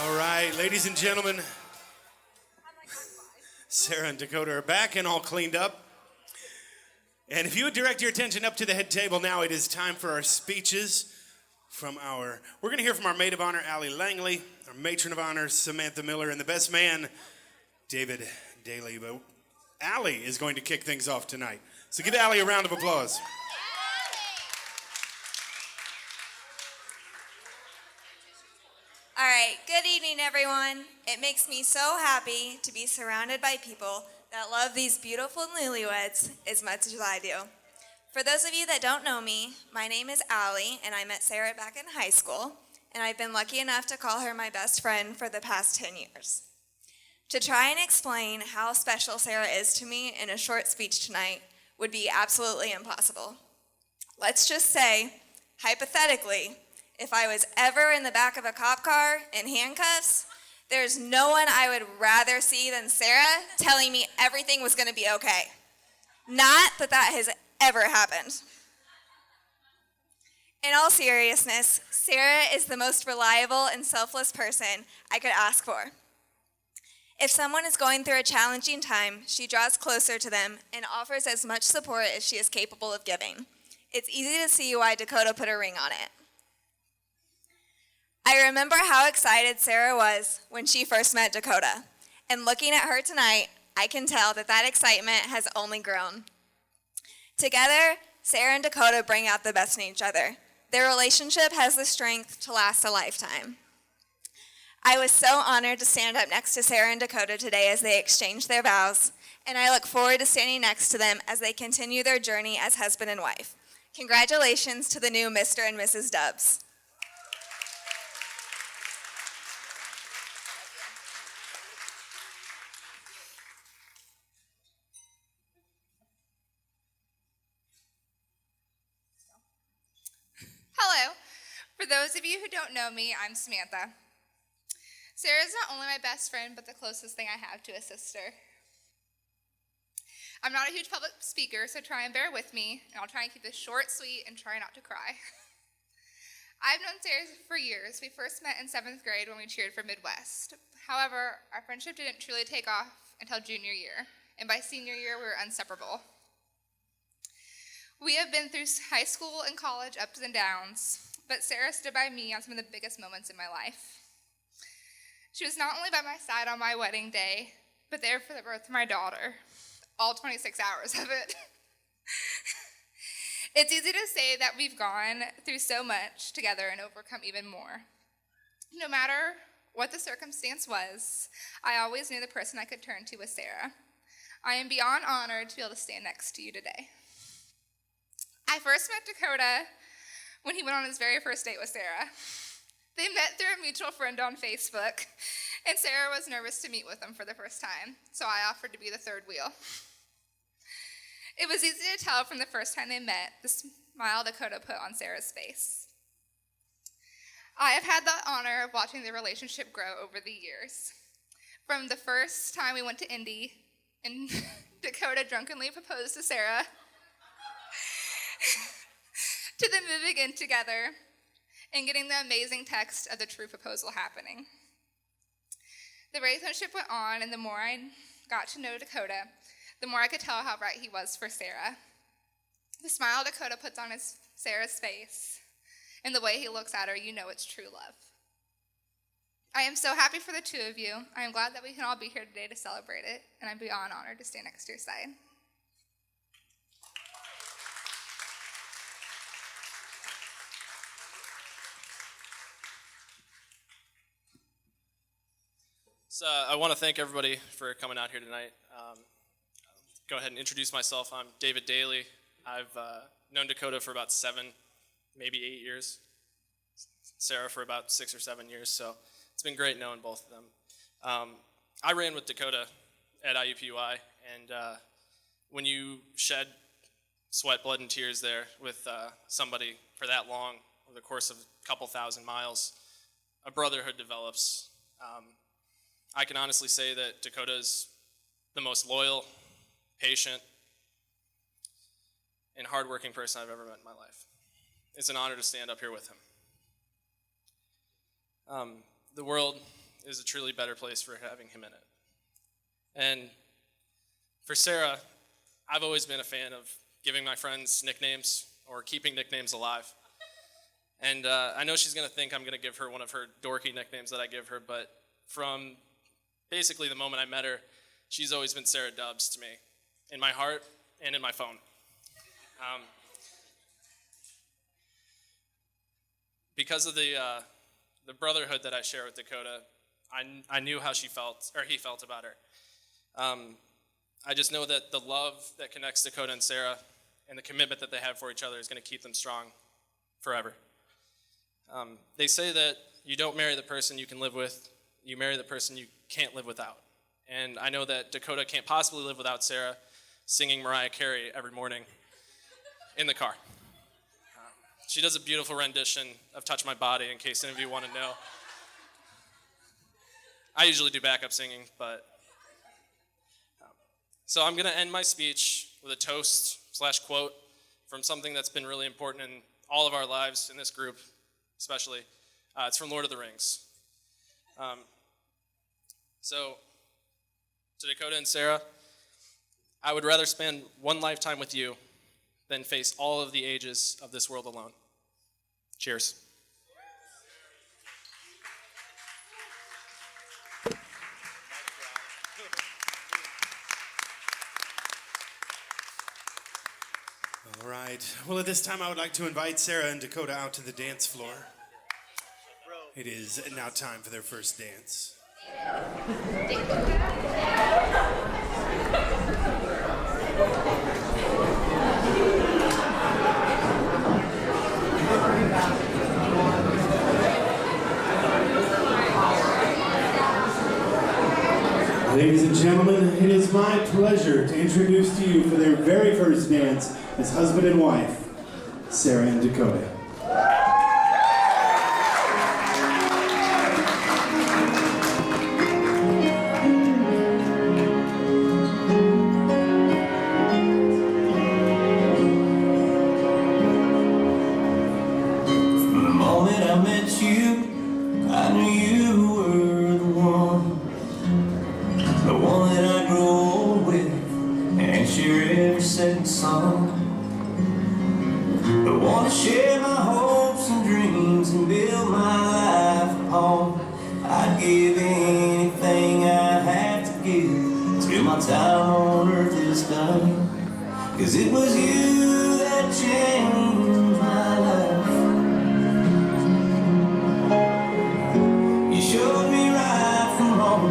All right, ladies and gentlemen, Sarah and Dakota are back and all cleaned up. And if you would direct your attention up to the head table now, it is time for our speeches from we're going to hear from our maid of honor, Allie Langley, our matron of honor, Samantha Miller, and the best man, David Daly. But Allie is going to kick things off tonight. So give Allie a round of applause. All right, good evening, everyone. It makes me so happy to be surrounded by people that love these beautiful newlyweds as much as I do. For those of you that don't know me, my name is Allie, and I met Sarah back in high school, and I've been lucky enough to call her my best friend for the past 10 years. To try and explain how special Sarah is to me in a short speech tonight would be absolutely impossible. Let's just say, hypothetically, if I was ever in the back of a cop car in handcuffs, there's no one I would rather see than Sarah telling me everything was going to be okay. Not that that has ever happened. In all seriousness, Sarah is the most reliable and selfless person I could ask for. If someone is going through a challenging time, she draws closer to them and offers as much support as she is capable of giving. It's easy to see why Dakota put a ring on it. I remember how excited Sarah was when she first met Dakota, and looking at her tonight, I can tell that that excitement has only grown. Together, Sarah and Dakota bring out the best in each other. Their relationship has the strength to last a lifetime. I was so honored to stand up next to Sarah and Dakota today as they exchanged their vows, and I look forward to standing next to them as they continue their journey as husband and wife. Congratulations to the new Mr. and Mrs. Dubs. Hello. For those of you who don't know me, I'm Samantha. Sarah is not only my best friend, but the closest thing I have to a sister. I'm not a huge public speaker, so try and bear with me, and I'll try and keep this short, sweet, and try not to cry. I've known Sarah for years. We first met in 7th grade when we cheered for Midwest. However, our friendship didn't truly take off until junior year, and by senior year, we were inseparable. We have been through high school and college ups and downs, but Sarah stood by me on some of the biggest moments in my life. She was not only by my side on my wedding day, but there for the birth of my daughter, all 26 hours of it. It's easy to say that we've gone through so much together and overcome even more. No matter what the circumstance was, I always knew the person I could turn to was Sarah. I am beyond honored to be able to stand next to you today. I first met Dakota when he went on his very first date with Sarah. They met through a mutual friend on Facebook, and Sarah was nervous to meet with him for the first time, so I offered to be the third wheel. It was easy to tell from the first time they met the smile Dakota put on Sarah's face. I have had the honor of watching their relationship grow over the years. From the first time we went to Indy, and Dakota drunkenly proposed to Sarah, to them moving in together and getting the amazing text of the true proposal happening. The relationship went on, and the more I got to know Dakota, the more I could tell how right he was for Sarah. The smile Dakota puts on Sarah's face and the way he looks at her, you know it's true love. I am so happy for the two of you. I am glad that we can all be here today to celebrate it, and I'm beyond honored to stand next to your side. So I want to thank everybody for coming out here tonight. Go ahead and introduce myself. I'm David Daly. I've known Dakota for about 7, maybe 8 years. Sarah for about 6 or 7 years, so it's been great knowing both of them. I ran with Dakota at IUPUI, and when you shed sweat, blood, and tears there with somebody for that long, over the course of a couple thousand miles, a brotherhood develops. I can honestly say that Dakota is the most loyal, patient, and hardworking person I've ever met in my life. It's an honor to stand up here with him. The world is a truly better place for having him in it. And for Sarah, I've always been a fan of giving my friends nicknames or keeping nicknames alive. And I know she's going to think I'm going to give her one of her dorky nicknames that I give her, but from basically the moment I met her, she's always been Sarah Dubs to me, in my heart and in my phone. Because of the brotherhood that I share with Dakota, I knew how she felt, or he felt about her. I just know that the love that connects Dakota and Sarah and the commitment that they have for each other is going to keep them strong forever. They say that you don't marry the person you can live with, you marry the person you can't live without. And I know that Dakota can't possibly live without Sarah singing Mariah Carey every morning in the car. She does a beautiful rendition of Touch My Body, in case any of you want to know. I usually do backup singing, but... So I'm going to end my speech with a toast/quote from something that's been really important in all of our lives, in this group especially. It's from Lord of the Rings. So, to Dakota and Sarah, I would rather spend one lifetime with you than face all of the ages of this world alone. Cheers. All right. Well, at this time, I would like to invite Sarah and Dakota out to the dance floor. Bro. It is now time for their first dance. Ladies and gentlemen, it is my pleasure to introduce to you for their very first dance as husband and wife, Sarah and Dakota. From the moment I met you, I knew you were the one. The one that I grow old with and share every second song. The one to share my hopes and dreams and build my life upon. I'd give anything I have to give till my time on earth is done. 'Cause it was you that changed my life. You showed me right from wrong.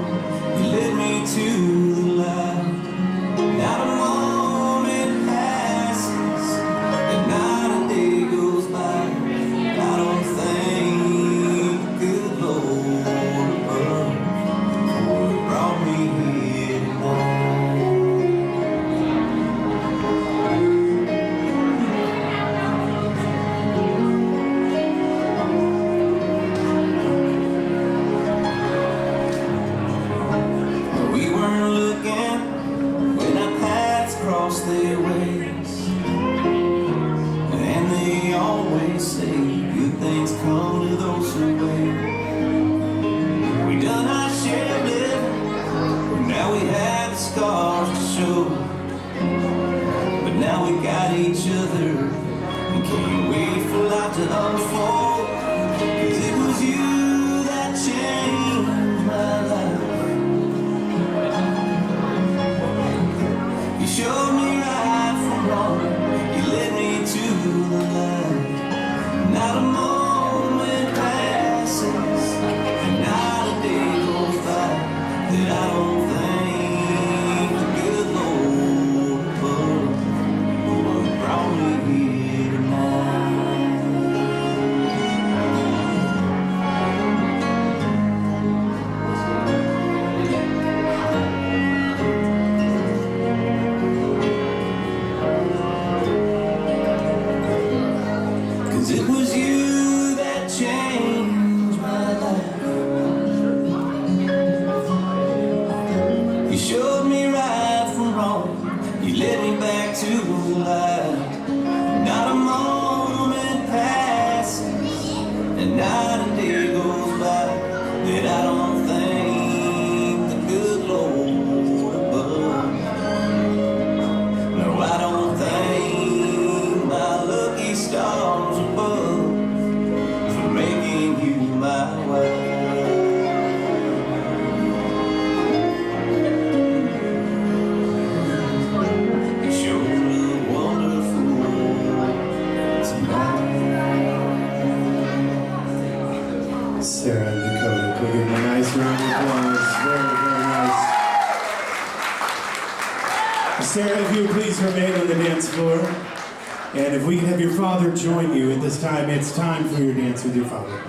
You led me to the light. Not a moment passes, and not a day goes by. I don't think the good Lord above would have brought me here tonight. We weren't looking when our paths crossed their ways, and they always say good things come to those who wait. We done our share of living, now we have the scars to show. But now we got each other and can't wait for life to unfold. 'Cause it was you that changed my life. You showed me right from wrong. You led me to the light. Not a moment passes, and not a day goes by that I don't thank the good Lord above who brought me here tonight. 'Cause it was you that changed my life. You showed me right from wrong. You led me back to the light. Not a moment passes, and not a day goes by that I don't thank the good Lord above. No, I don't thank my lucky stars above for making you my wife. You sure look wonderful tonight. Sarah and Dakota, can we give them a nice round of applause? Very, very nice. Sarah, if you would please remain on the dance floor. And if we can have your father join you at this time, it's time for your dance with your father.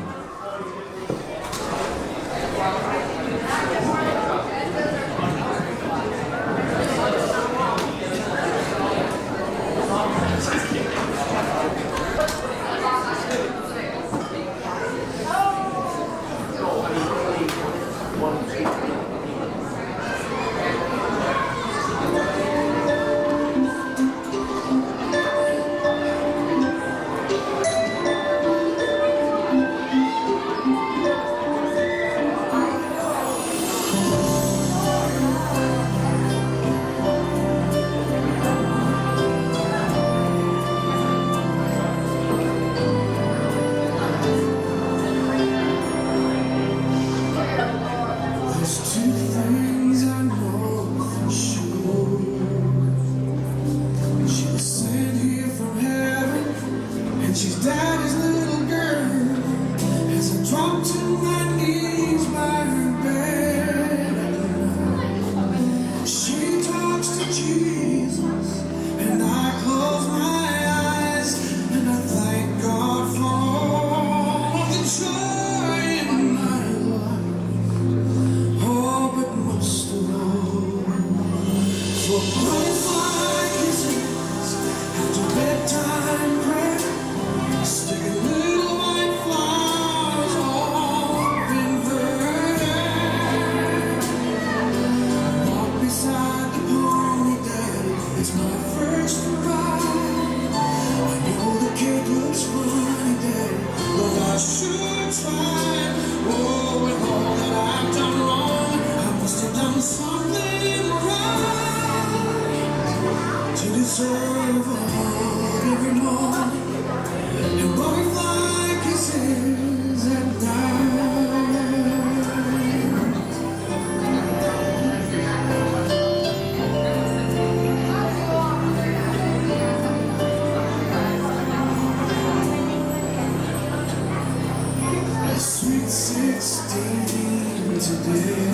today.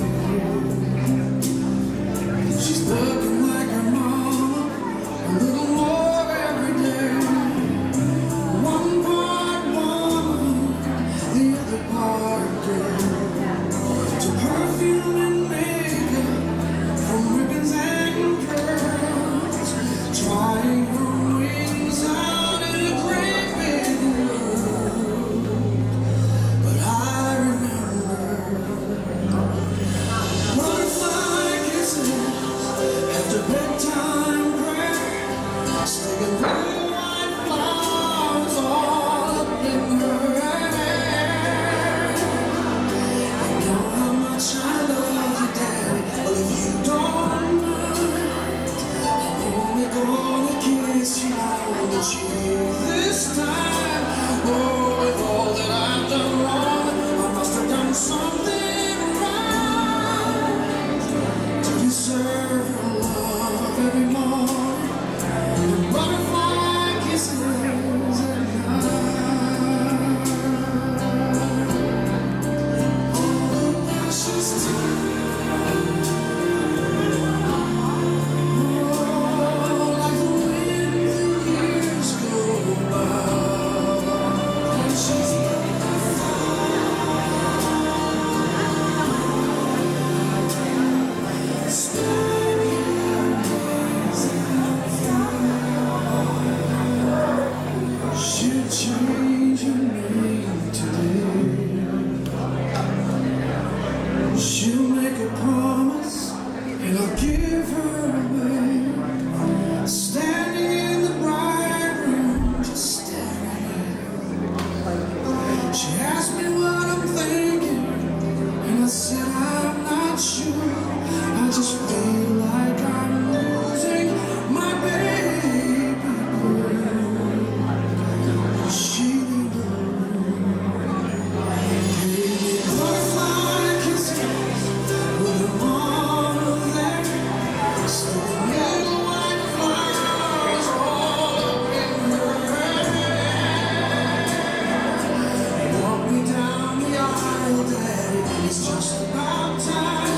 She's looking like her mama, a little more every day. One part woman, the other part girl. To perfume and makeup, from ribbons and curls, trying her wings out in a great big world. But I remember butterfly kisses after bedtime prayer, sticking little white flowers all up in her hair. You know how much I love you, Daddy, but if you don't mind, I'm only gonna kiss you on the cheek this time. Oh, with all that I've done wrong, I must have done something right to deserve your love every morning and butterfly kisses at night. Oh, precious time. Oh, like the wind the years go by. Precious she'll change her name today. She'll make a promise and I'll give her away. Standing in the bright room, just staring at her. She asked me what I'm thinking, and I said I'm not sure. I just feel like I'm losing my baby girl. She gave me butterfly kisses with her mama there, sticking little white flowers all up in her hair. Walk me down the aisle, Daddy, it's just about time.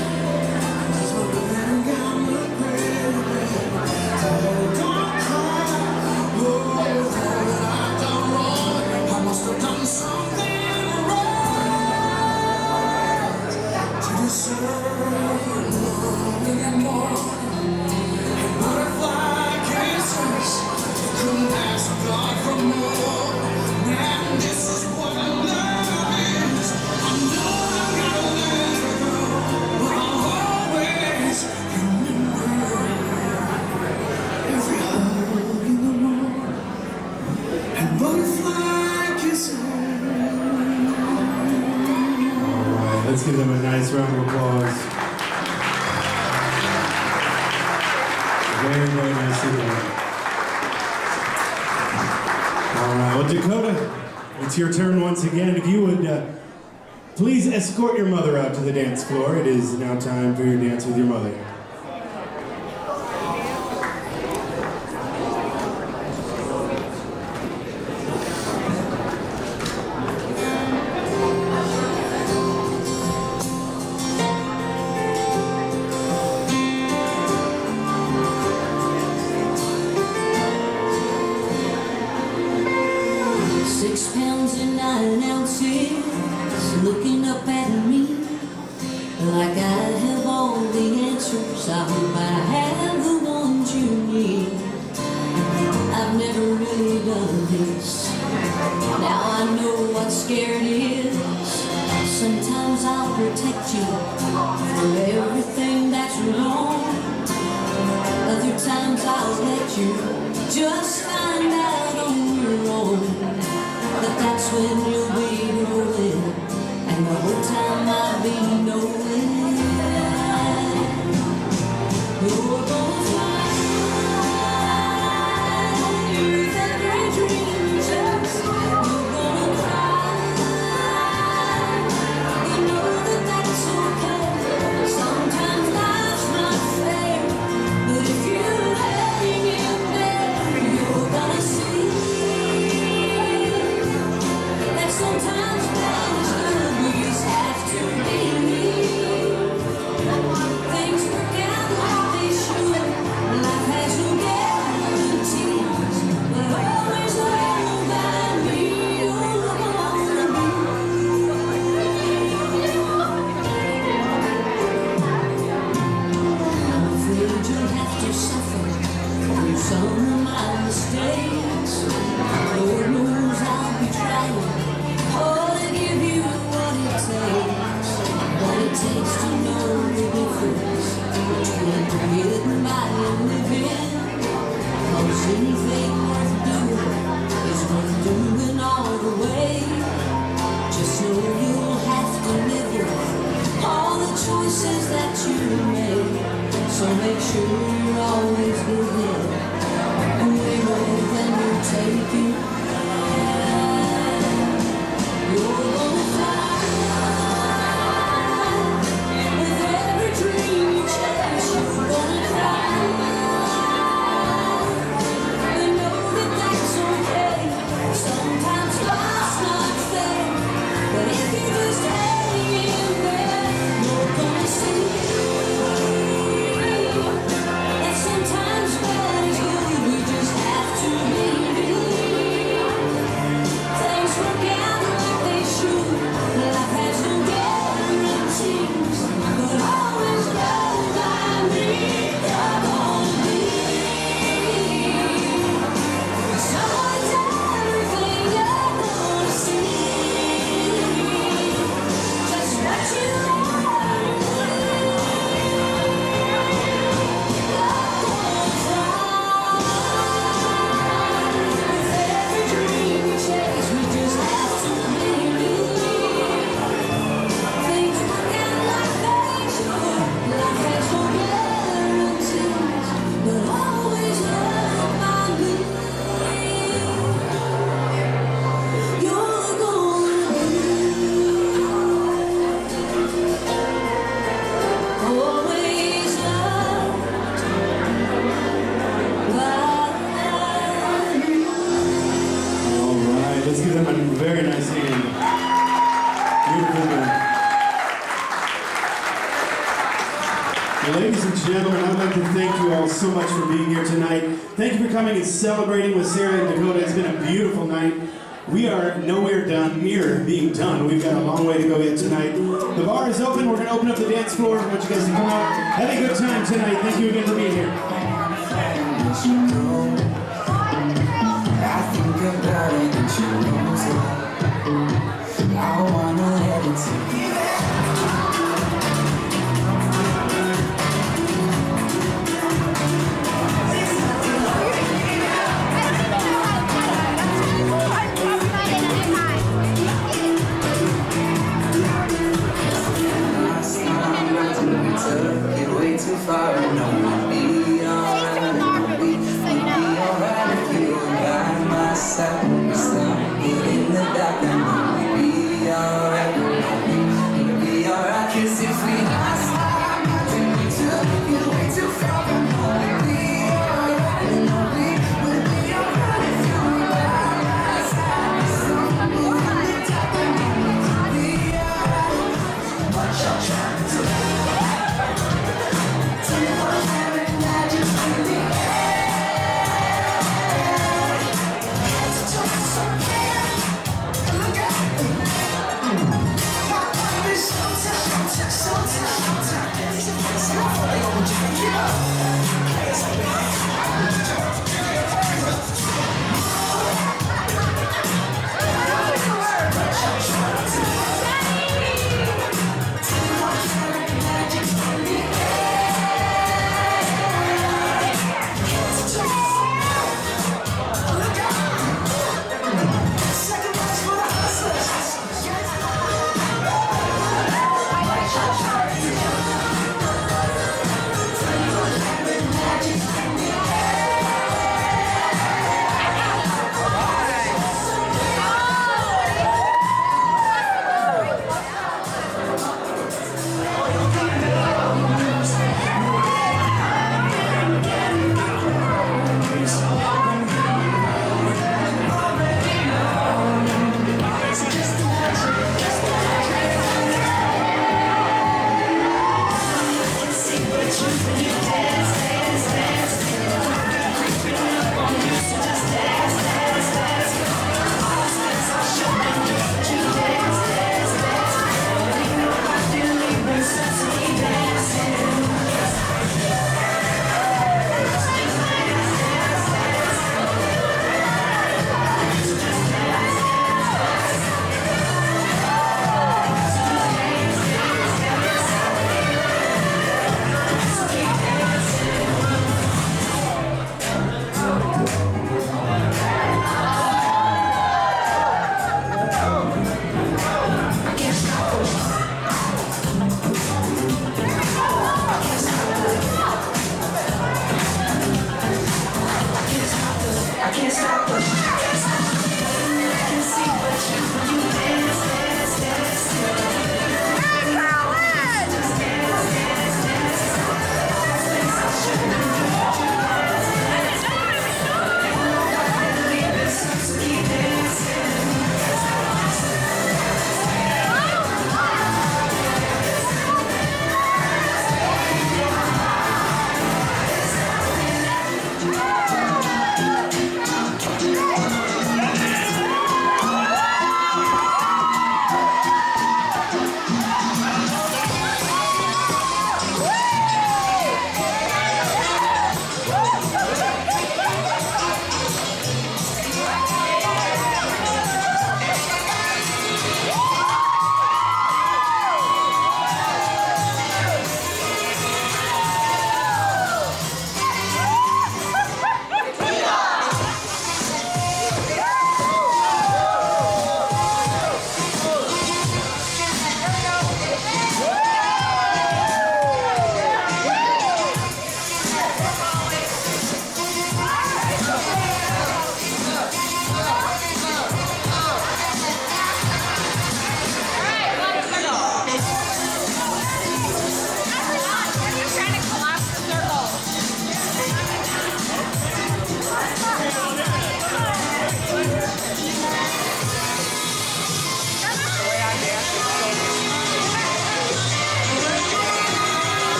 There's no wedding gown look pretty, baby. Daddy, don't cry. Oh, with all that I've done wrong, I must have done something right to deserve your love anymore. And butterfly kisses, couldn't ask God for more. Man, this is what love is. I know I gotta let her go, but I'll always remember every hug in the morning and butterfly kisses. Alright, let's give them a nice round of applause. Very, very nicely done. Alright, well, Dakota, it's your turn once again. If you would please escort your mother out to the dance floor. It is now time for your dance with your mother. 6 pounds and 9 ounces, looking up at me like I have all the answers. I hope I have the ones you need. I've never really done this. Now I know what scared is. Sometimes I'll protect you from everything that's wrong. Other times I'll let you just find out on your own. But that's when you'll be knowing, and the whole time I'll be knowing you're gonna fly with every dream. Just you're gonna cry. You know that that's okay. Sometimes life's not fair, but if you hang in there, you're gonna see. make sure you're always good. Way more than you take it. You're gonna fly with every dream you chase. You're gonna cry. But know that that's okay. Sometimes life's not fair, but if you just hang in there, you're gonna see that sometimes bad is good. We just have to believe things work out like they should. Life has no guarantees, but always know by me you're gonna be someone's everything. You're gonna see just what you are. Every dream you chase, we just have to believe things work out like they should. Life has no guarantees, but always love by me. You're gonna be always loved by me. All right, let's give them a very nice hand. Beautiful man. Well, ladies and gentlemen, I'd like to thank you all so much for being here tonight. Thank you for coming and celebrating with Sarah and Dakota. It's been a beautiful night. We are nowhere near being done. We've got a long way to go yet tonight. The bar is open. We're going to open up the dance floor. I want you guys to come out. Have a good time tonight. Thank you again for being here. I think about it and she knows it. I wanna let it to you. Last time I took it way too far. I know we'll be alright. We'll be alright if you're by my side. We're still in the dark. I know we'll be alright.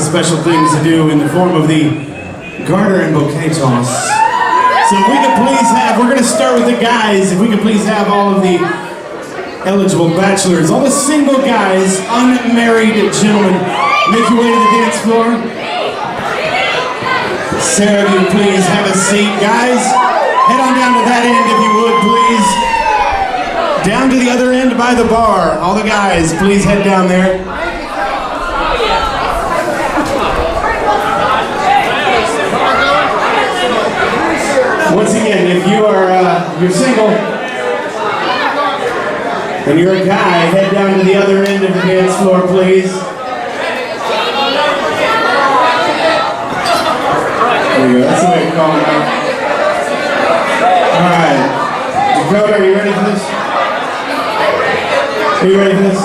Special things to do in the form of the garter and bouquet toss. So if we could please have, we're going to start with the guys, if we could please have all of the eligible bachelors, all the single guys, unmarried gentlemen, make your way to the dance floor. Sarah, if you please have a seat. Guys, head on down to that end if you would, please. Down to the other end by the bar. All the guys, please head down there. Once again, if you are you're single and you're a guy, head down to the other end of the dance floor, please. There you go. That's the way to call it out. All right, Dakota, are you ready for this? Are you ready for this?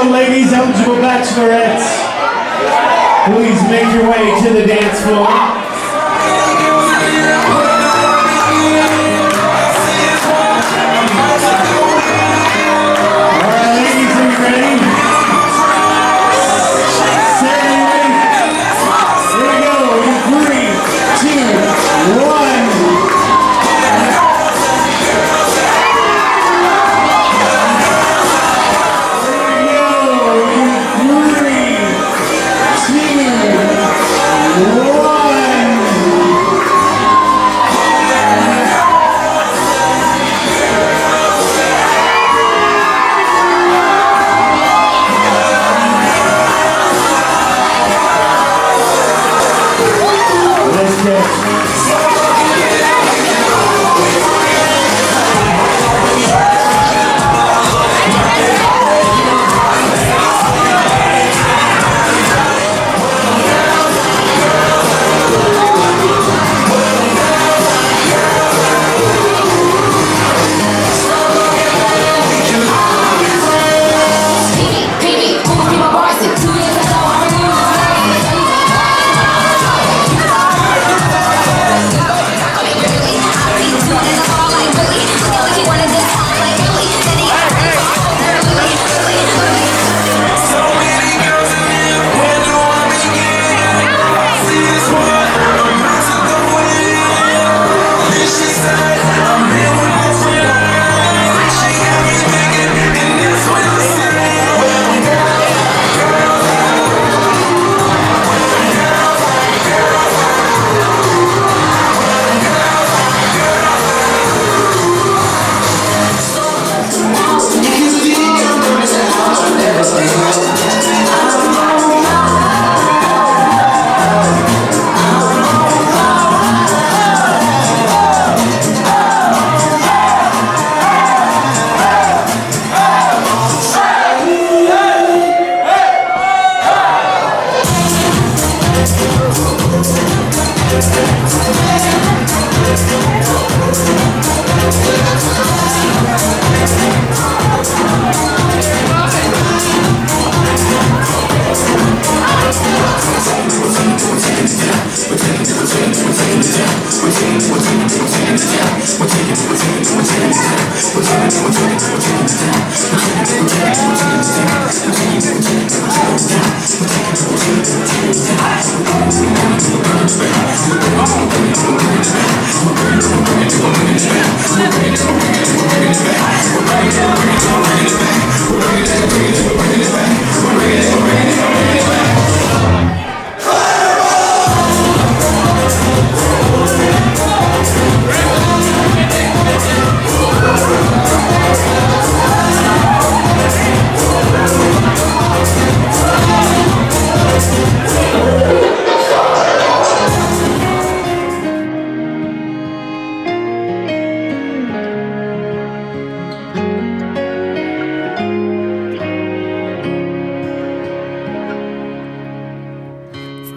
Ladies, eligible bachelorettes, please make your way to the dance floor. All right, ladies, are you ready? Sarah, you ready? Here we go in 3, 2, 1.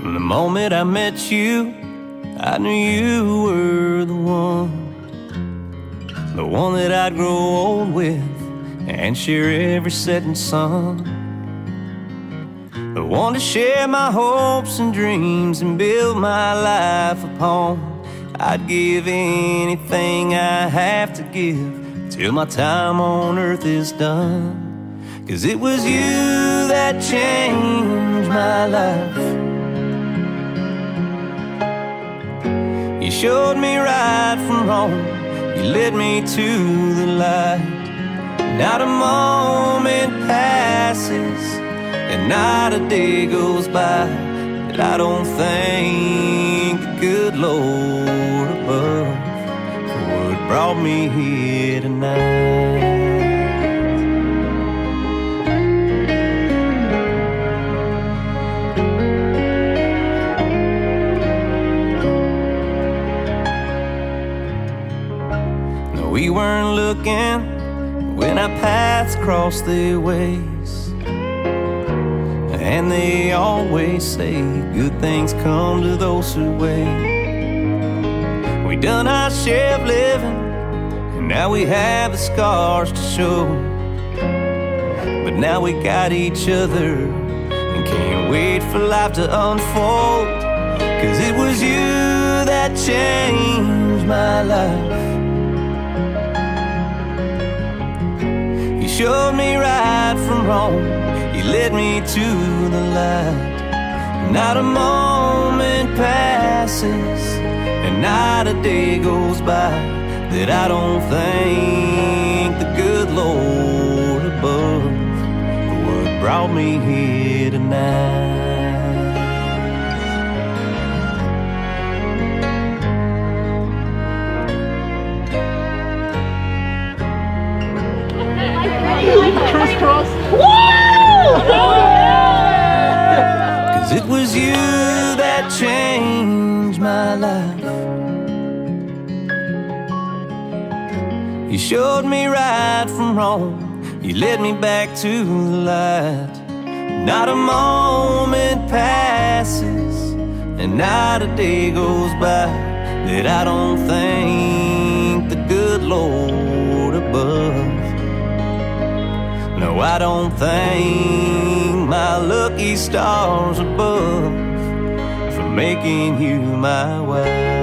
From the moment I met you, I knew you were the one that I'd grow old with and share every setting sun. The one to share my hopes and dreams and build my life upon. I'd give anything I have to give till my time on earth is done. 'Cause it was you that changed my life. You showed me right from wrong. You led me to the light. Not a moment passes and not a day goes by that I don't thank the good Lord above for what brought me here tonight. We weren't looking when our paths crossed their ways, and they always say good things come to those who wait. We done our share of living, and now we have the scars to show. But now we got each other and can't wait for life to unfold. 'Cause it was you that changed my life. You showed me right from wrong. You led me to the light. Not a moment passes and not a day goes by that I don't thank the good Lord above for what brought me here tonight. Cause it was you that changed my life. You showed me right from wrong. You led me back to the light. Not a moment passes and not a day goes by that I don't thank the good Lord above. No, I don't thank my lucky stars above for making you my wife.